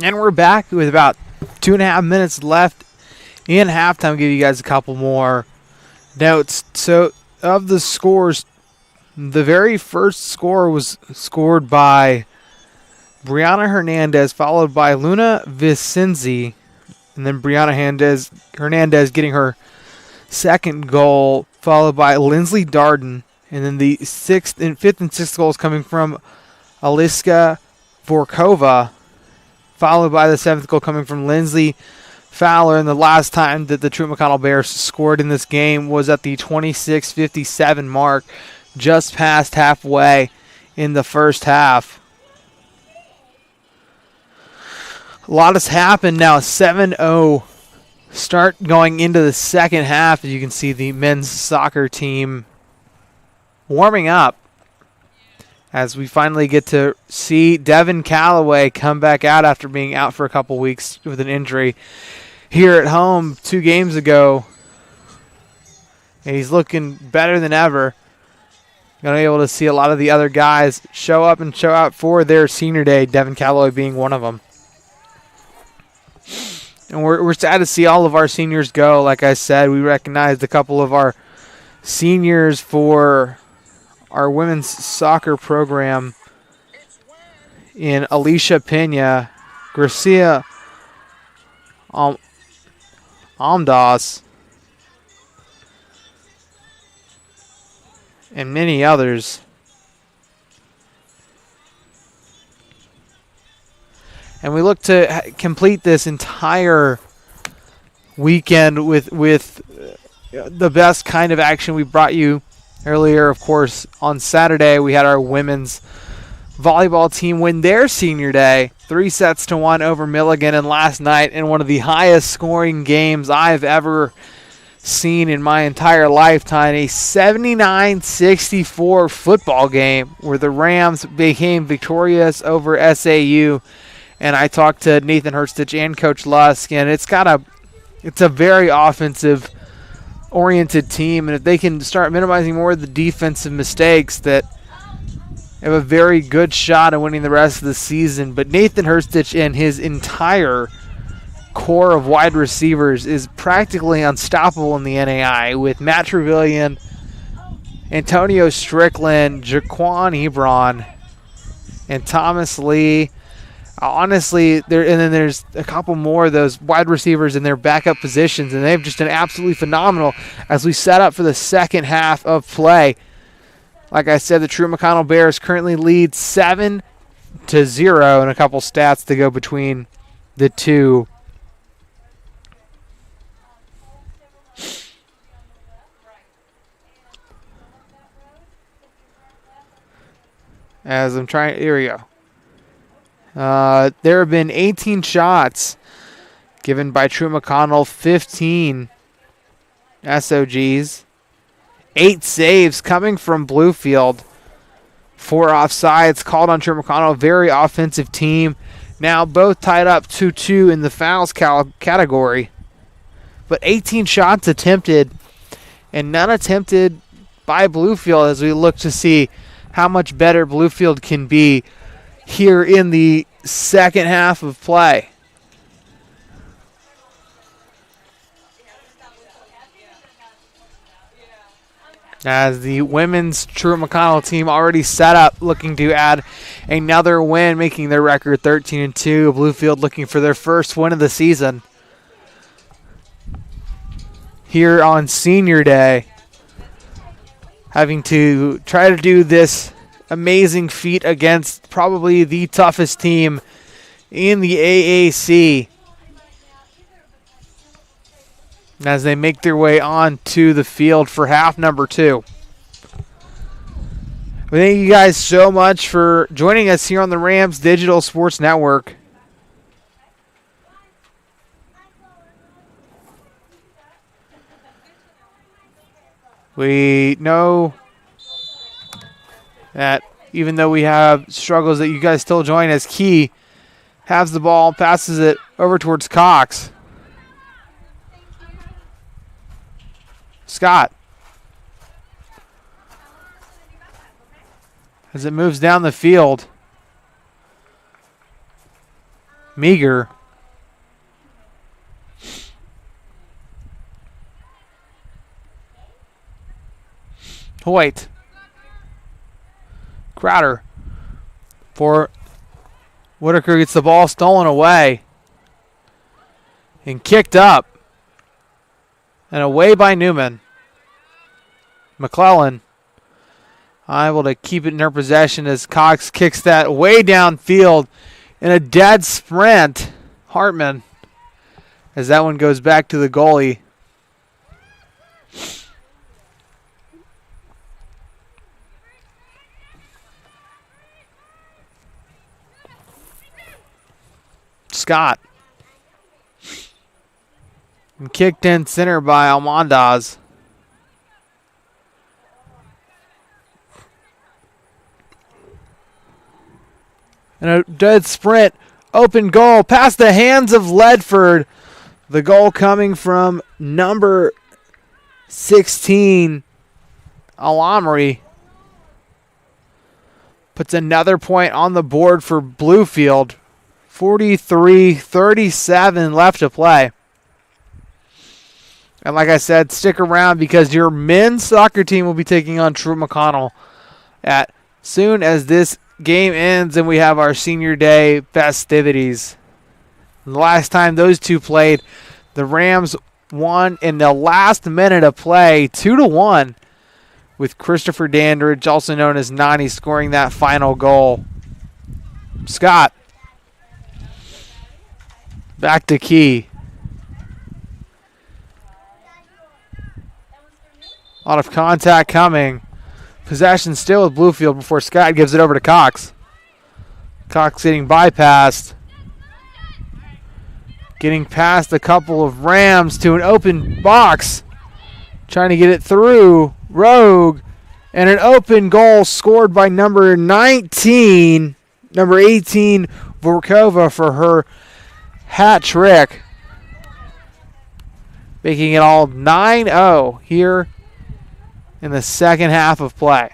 And we're back with about 2.5 minutes left in halftime. I'll give you guys a couple more notes. So, of the scores, the very first score was scored by Brianna Hernandez, followed by Luna Vicenzi, and then Brianna Hernandez getting her second goal, followed by Lindsley Darden, and then the fifth and sixth goals coming from Aliska Vorkova, followed by the seventh goal coming from Lindsay Fowler. And the last time that the Truett-McConnel Bears scored in this game was at the 26:57 mark, just past halfway in the first half. A lot has happened now. 7-0 start going into the second half. As you can see, the men's soccer team warming up as we finally get to see Devin Calloway come back out after being out for a couple weeks with an injury here at home 2 games ago. And he's looking better than ever. Going to be able to see a lot of the other guys show up and show out for their senior day, Devin Calloway being one of them. And we're sad to see all of our seniors go. Like I said, we recognized a couple of our seniors for our women's soccer program in Alicia Pena, Gracia Amdas, and many others. And we look to complete this entire weekend with the best kind of action we brought you earlier. Of course, on Saturday, we had our women's volleyball team win their senior day 3-1 over Milligan. And last night, in one of the highest scoring games I've ever seen in my entire lifetime, a 79-64 football game where the Rams became victorious over SAU. And I talked to Nathan Herstich and Coach Lusk, and it's a very offensive-oriented team. And if they can start minimizing more of the defensive mistakes, that have a very good shot at winning the rest of the season. But Nathan Herstich and his entire core of wide receivers is practically unstoppable in the NAI, with Matt Trevelyan, Antonio Strickland, Jaquan Hebron, and Thomas Lee. Honestly, there's a couple more of those wide receivers in their backup positions, and they've just been absolutely phenomenal as we set up for the second half of play. Like I said, the Truett-McConnel Bears currently lead 7-0, and a couple stats to go between the two. As I'm trying, here we go. There have been 18 shots given by Truett-McConnell, 15 SOGs, 8 saves coming from Bluefield, 4 offsides called on Truett-McConnell. Very offensive team. Now both tied up 2-2 in the fouls category, but 18 shots attempted and none attempted by Bluefield, as we look to see how much better Bluefield can be here in the second half of play. As the women's Truett-McConnell team already set up, looking to add another win, making their record 13-2. Bluefield looking for their first win of the season here on senior day, having to try to do this amazing feat against probably the toughest team in the AAC as they make their way onto the field for half number 2. We thank you guys so much for joining us here on the Rams Digital Sports Network. We know that even though we have struggles, that you guys still join as Key has the ball, passes it over towards Cox. Scott. As it moves down the field. Meager. Hoyt. Crowder. For Whitaker gets the ball stolen away. And kicked up. And away by Newman. McClellan able to keep it in her possession as Cox kicks that way downfield in a dead sprint. Hartman, as that one goes back to the goalie. Scott. And kicked in center by Almondaz. And a dead sprint. Open goal past the hands of Ledford. The goal coming from number 16, Alamory. Puts another point on the board for Bluefield. 43-37 left to play. And like I said, stick around because your men's soccer team will be taking on Truett-McConnell as soon as this game ends and we have our senior day festivities. The last time those two played, the Rams won in the last minute of play 2-1 with Christopher Dandridge, also known as Nani, scoring that final goal. Scott. Back to Key. A lot of contact coming. Possession still with Bluefield before Scott gives it over to Cox. Cox getting bypassed. Getting past a couple of Rams to an open box. Trying to get it through. Rogue. And an open goal scored by number 18, Vorkova for her hat trick. Making it all 9-0 here in the second half of play.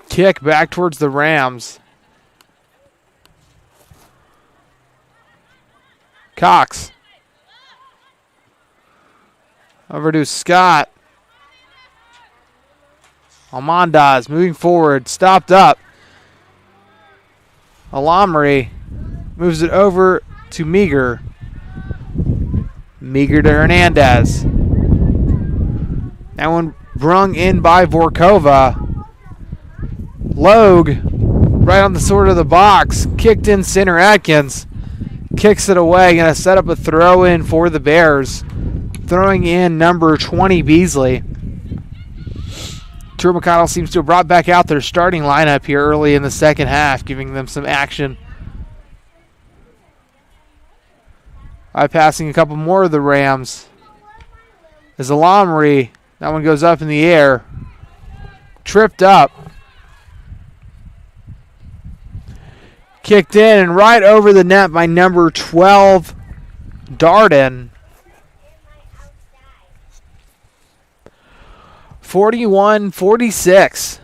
Kick back towards the Rams. Cox. Over to Scott. Almondaz moving forward, stopped up. Alamory moves it over to Meager. Meager to Hernandez. That one brung in by Vorkova. Logue, right on the sort of the box, kicked in center. Atkins kicks it away, going to set up a throw in for the Bears. Throwing in number 20, Beasley. Truett-McConnell seems to have brought back out their starting lineup here early in the second half, giving them some action. Bypassing a couple more of the Rams. As Alamory, that one goes up in the air. Tripped up. Kicked in and right over the net by number 12, Darden. 41-46.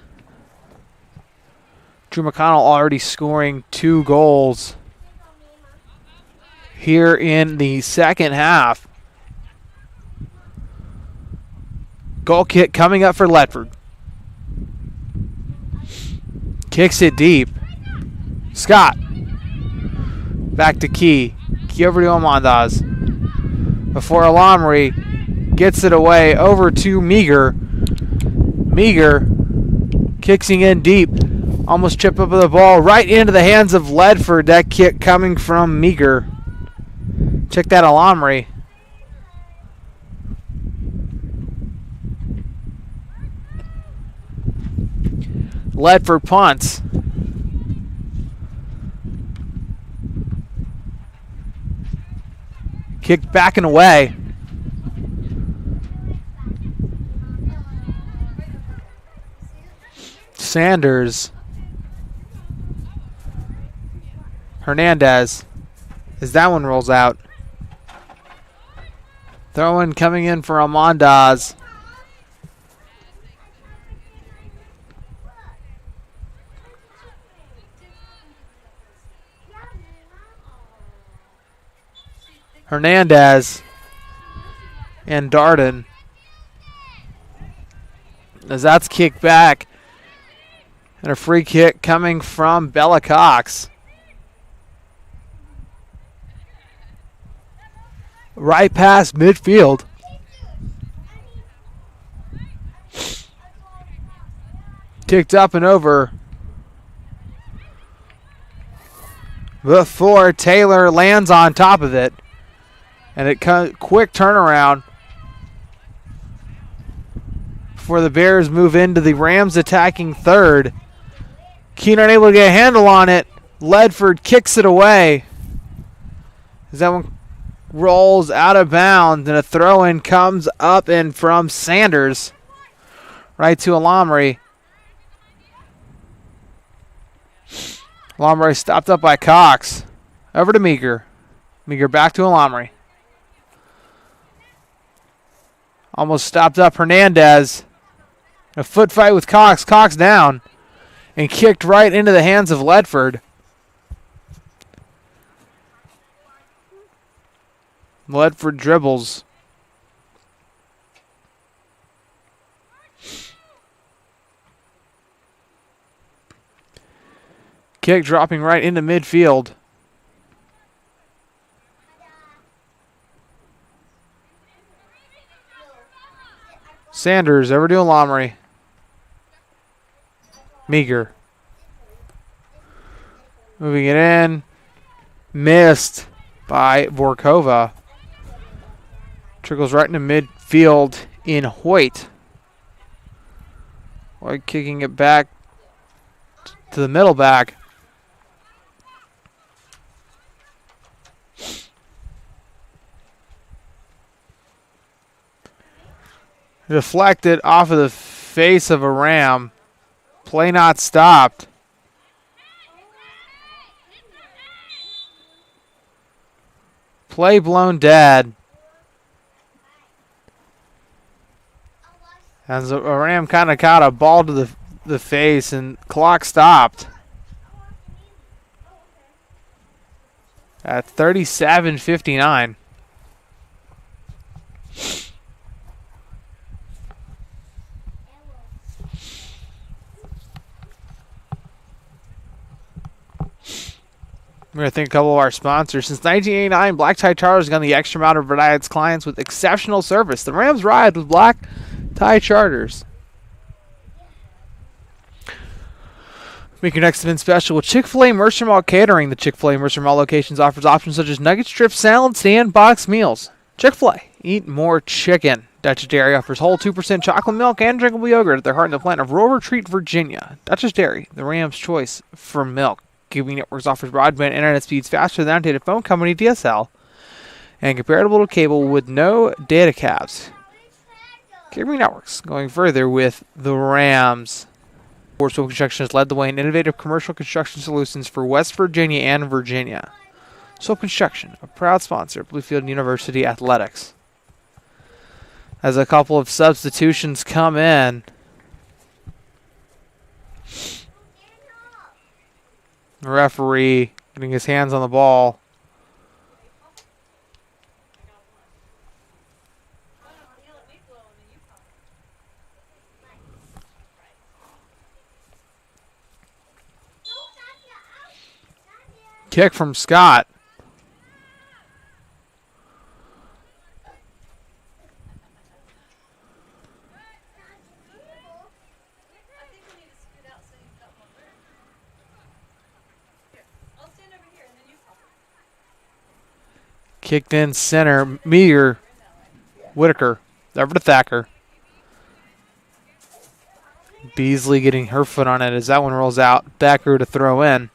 Truett-McConnell already scoring 2 goals here in the second half. Goal kick coming up for Ledford. Kicks it deep. Scott. Back to Key. Key over to Almondaz. Before Alamory gets it away over to Meager. Meager kicking in deep. Almost tripped up the ball right into the hands of Ledford. That kick coming from Meager. Check that Alamory. Ledford punts. Kicked back and away. Sanders. Hernandez. As that one rolls out. Throw-in coming in for Almondaz. Hernandez and Darden. As that's kicked back. And a free kick coming from Bella Cox. Right past midfield. Kicked up and over. Before Taylor lands on top of it. And it quick turnaround before the Bears move into the Rams attacking third. Keener unable to get a handle on it. Ledford kicks it away. As that one rolls out of bounds, and a throw-in comes up and from Sanders. Right to Alamri. Alamri stopped up by Cox. Over to Meager. Meager back to Alamri. Almost stopped up Hernandez. A foot fight with Cox. Cox down. And kicked right into the hands of Ledford. Ledford dribbles. Kick dropping right into midfield. Sanders over to Alamri. Meager. Moving it in. Missed by Vorkova. Trickles right into midfield in Hoyt. Hoyt kicking it back to the middle back. Deflected off of the face of a Ram. Play not stopped. Play blown dead. As a Ram kind of caught a ball to the face and clock stopped. At 37:59. We're going to thank a couple of our sponsors. Since 1989, Black Tie Charters has gone the extra mile to provide its clients with exceptional service. The Rams ride with Black Tie Charters. Make your next event special with Chick-fil-A Mercer Mall Catering. The Chick-fil-A Mercer Mall locations offers options such as nugget strip salads and boxed meals. Chick-fil-A, eat more chicken. Duchess Dairy offers whole 2% chocolate milk and drinkable yogurt at their heart in the plant of Rural Retreat, Virginia. Duchess Dairy, the Rams' choice for milk. Giving Networks offers broadband internet speeds faster than outdated phone company DSL and comparable to cable with no data caps. Giving Networks going further with the Rams. Sportsville Construction has led the way in innovative commercial construction solutions for West Virginia and Virginia. Soap Construction, a proud sponsor of Bluefield University Athletics. As a couple of substitutions come in. The referee getting his hands on the ball. Kick from Scott. Kicked in center. Meager. Whitaker. Over to Thacker. Beasley getting her foot on it as that one rolls out. Thacker to throw in.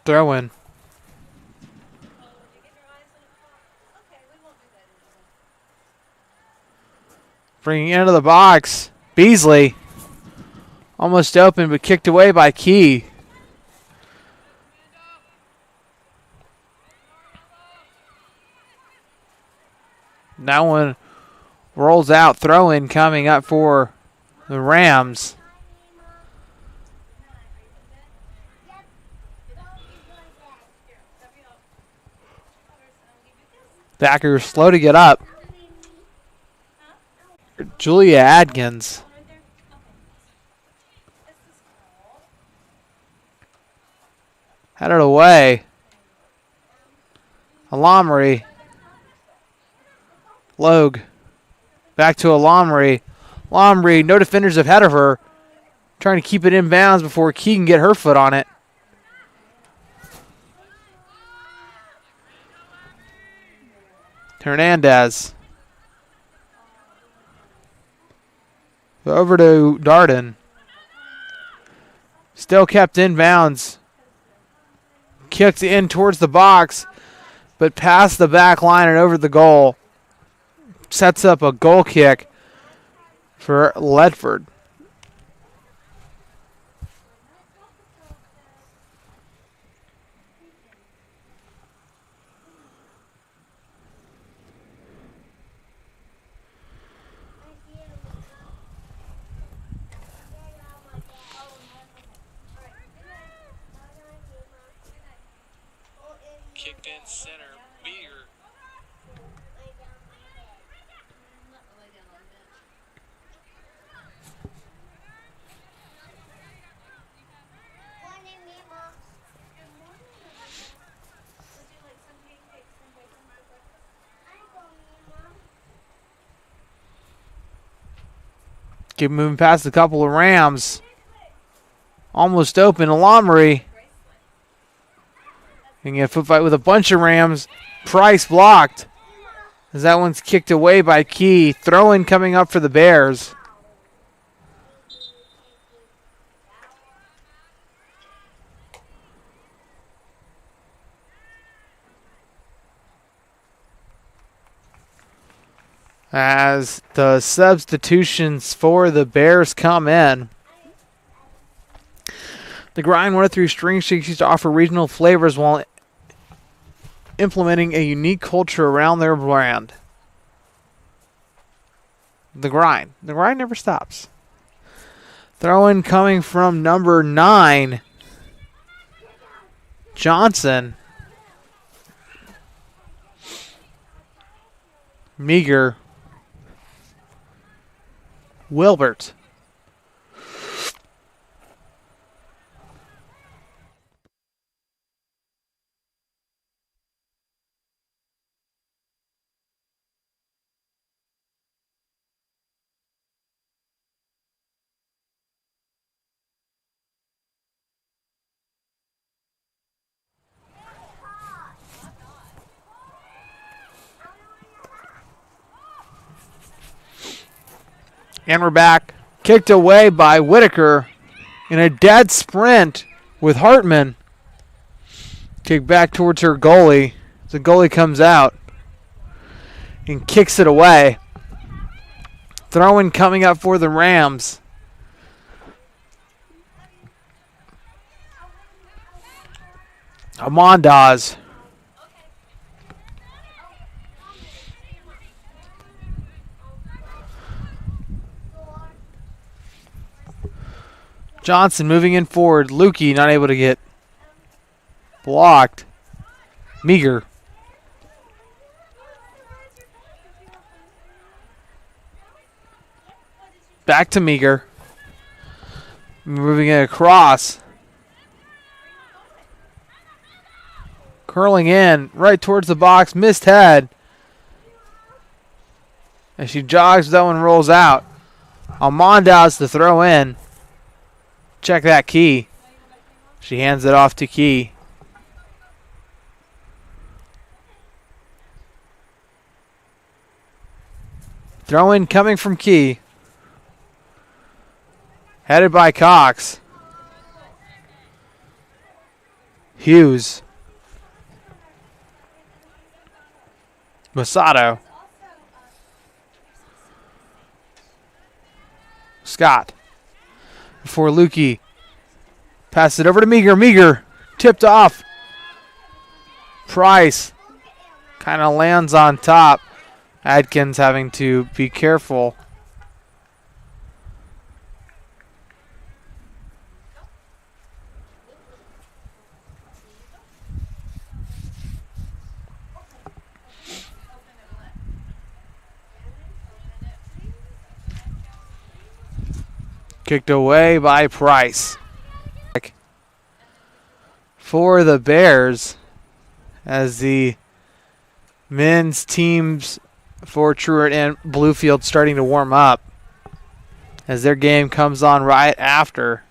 Throw in. Bringing into the box. Beasley. Almost open, but kicked away by Key. That one rolls out. Throw in coming up for the Rams. Backer slow to get up. Julia Adkins. Had it away. Alamri. Logue. Back to Alamri. Alamri, no defenders ahead of her. Trying to keep it in bounds before Key can get her foot on it. Hernandez. Over to Darden. Still kept in bounds. Kicked in towards the box, but past the back line and over the goal. Sets up a goal kick for Ledford. Kicked in center, Beer. Keep moving past a couple of Rams. Almost open. Alamri. And get a foot fight with a bunch of Rams. Price blocked. As that one's kicked away by Key. Throw-in coming up for the Bears. As the substitutions for the Bears come in. The Grind 103 String Shakes used to offer regional flavors while implementing a unique culture around their brand. The Grind. The Grind never stops. Throw-in coming from number 9, Johnson. Meager. Wilbert. And we're back. Kicked away by Whitaker in a dead sprint with Hartman. Kick back towards her goalie. The goalie comes out and kicks it away. Throw-in coming up for the Rams. Amondaz. Johnson moving in forward. Lukey not able to get blocked. Meager. Back to Meager. Moving it across. Curling in right towards the box. Missed head. As she jogs, that one rolls out. Almondo's to throw in. Check that Key. She hands it off to Key. Throw in coming from Key. Headed by Cox. Hughes. Masato. Scott. for Lukey. Pass it over to Meager. Meager tipped off. Price kind of lands on top. Adkins having to be careful. Kicked away by Price. For the Bears, as the men's teams for Truett and Bluefield starting to warm up, as their game comes on right after.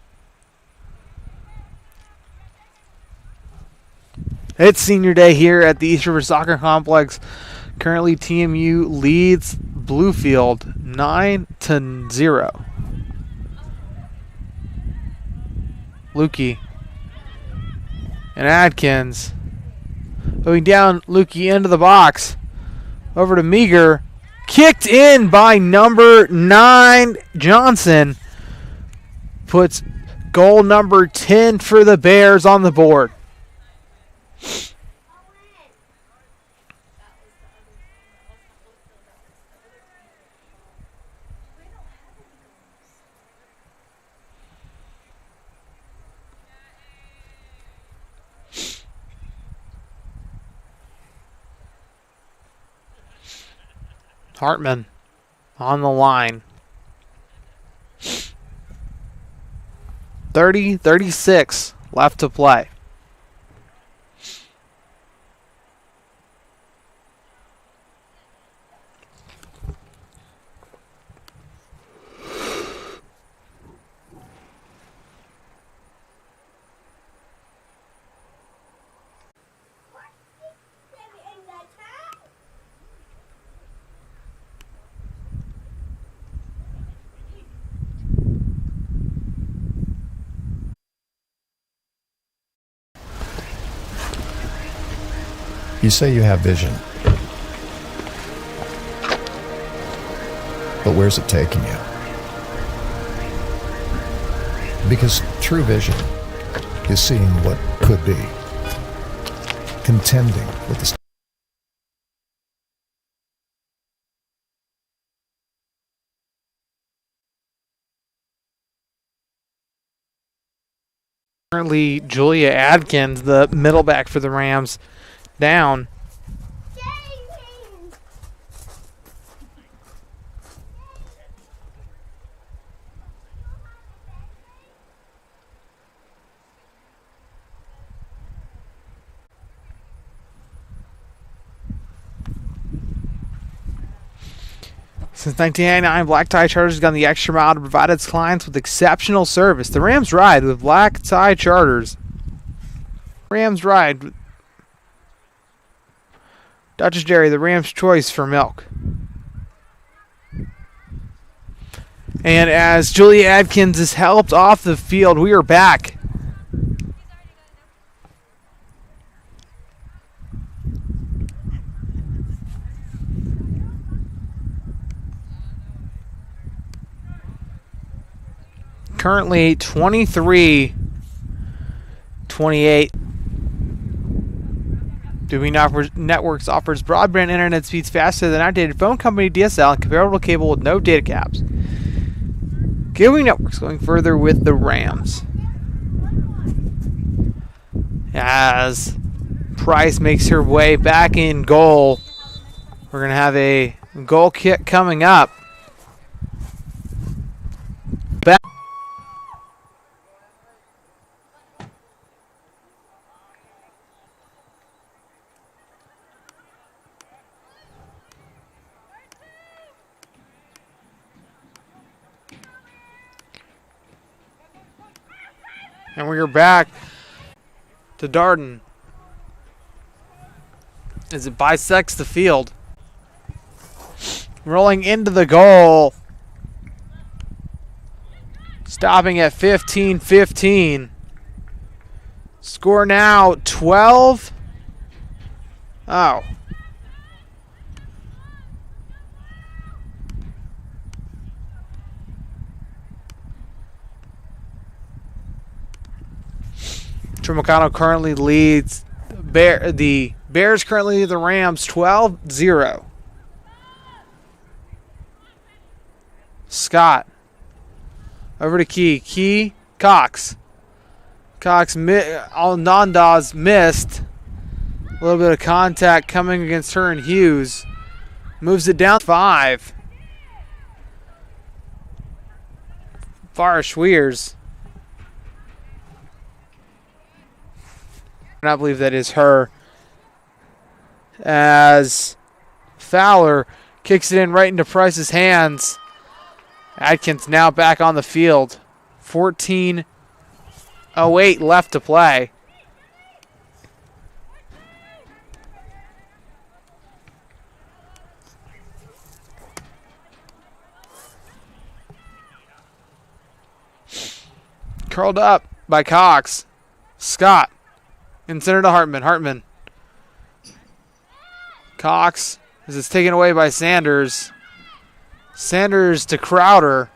It's senior day here at the East River Soccer Complex. Currently, TMU leads Bluefield 9-0. Lukey and Adkins going down. Lukey into the box. Over to Meager. Kicked in by number 9, Johnson. Puts goal number 10 for the Bears on the board. Hartman on the line. 30-36 left to play. You say you have vision. But where's it taking you? Because true vision is seeing what could be, contending with the Currently, Julia Adkins, the middle back for the Rams, down. Since 1999, Black Tie Charters has gone the extra mile to provide its clients with exceptional service. The Rams ride with Black Tie Charters. Rams ride with Dutchess Dairy, the Rams' choice for milk. And as Julia Adkins is helped off the field, we are back. Currently 23-28. Doobie Networks offers broadband internet speeds faster than outdated phone company DSL and comparable cable with no data caps. Doobie Networks going further with the Rams. As Price makes her way back in goal, we're going to have a goal kick coming up. Back. And we are back to Darden as it bisects the field. Rolling into the goal. Stopping at 15-15. Score now 12. Oh. Truett-McConnel currently leads the Bears currently lead the Rams 12-0. Scott. Over to Key. Key, Cox. Cox, Nandaz missed. A little bit of contact coming against her and Hughes. Moves it down 5. Farah Schweers. I believe that is her. As Fowler kicks it in right into Price's hands. Adkins now back on the field. 14:08 left to play. Curled up by Cox. Scott. In center to Hartman. Hartman. Cox. As it's taken away by Sanders. Sanders to Crowder.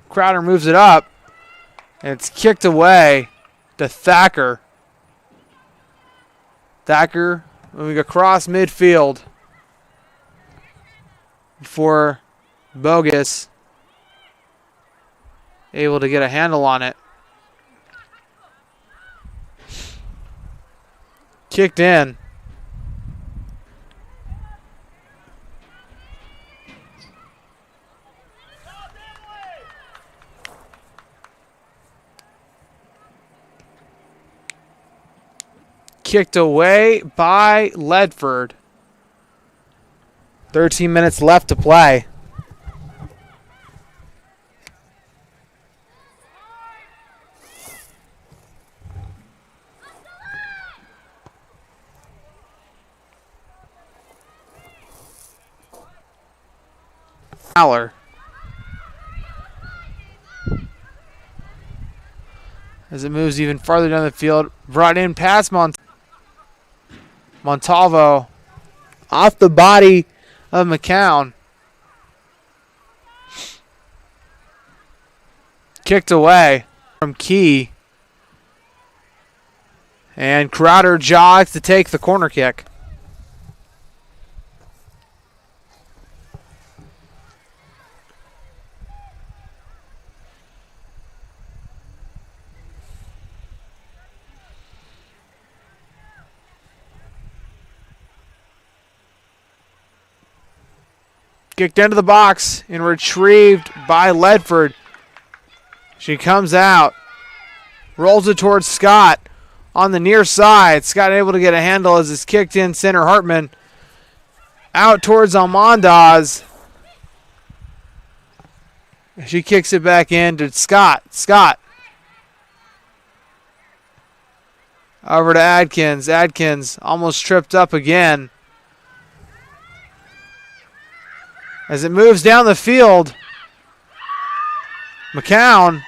Crowder moves it up. And it's kicked away to Thacker. Thacker moving across midfield. Before Bogus able to get a handle on it. Kicked in. Kicked away by Ledford. 13 minutes left to play. Fowler. As it moves even farther down the field, brought in past Montalvo off the body of McCown. Kicked away from Key. And Crowder jogs to take the corner kick. Kicked into the box and retrieved by Ledford. She comes out. Rolls it towards Scott on the near side. Scott able to get a handle as it's kicked in center. Hartman out towards Almondaz. She kicks it back in to Scott. Scott. Over to Adkins. Adkins almost tripped up again. As it moves down the field, McCown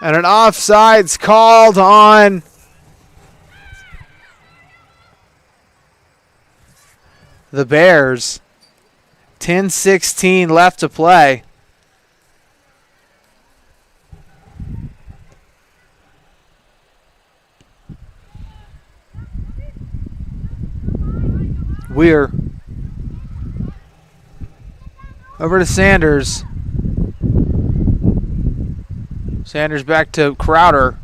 and an offsides called on the Bears. 10:16 left to play. Weir. Over to Sanders. Sanders back to Crowder.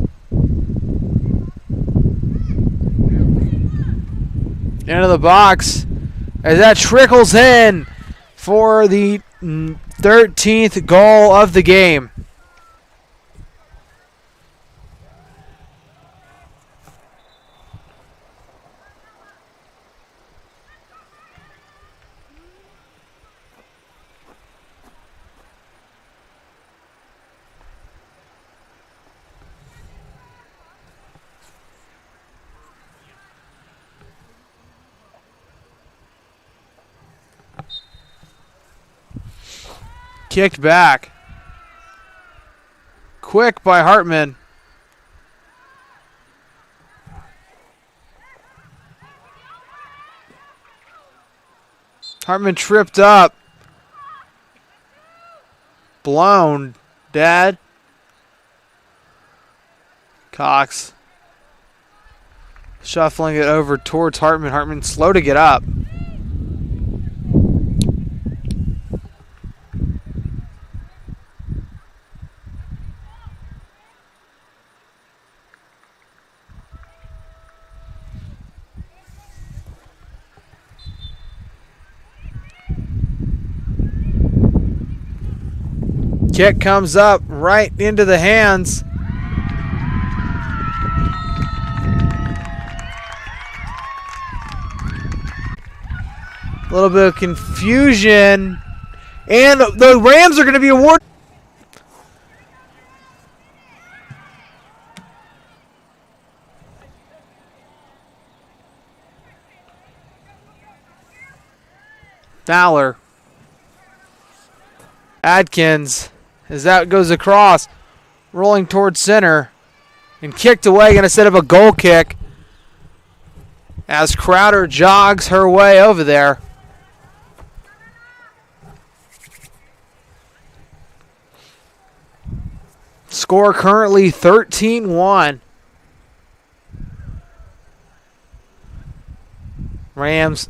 Into the box. As that trickles in for the 13th goal of the game. Kicked back. Quick by Hartman. Hartman tripped up. blown dead. Cox shuffling it over towards Hartman. Hartman slow to get up. Kick comes up right into the hands. A little bit of confusion. And the Rams are going to be awarded. Fowler. Adkins. As that goes across, rolling towards center, and kicked away, going to set up a goal kick as Crowder jogs her way over there. Score currently 13-1. Rams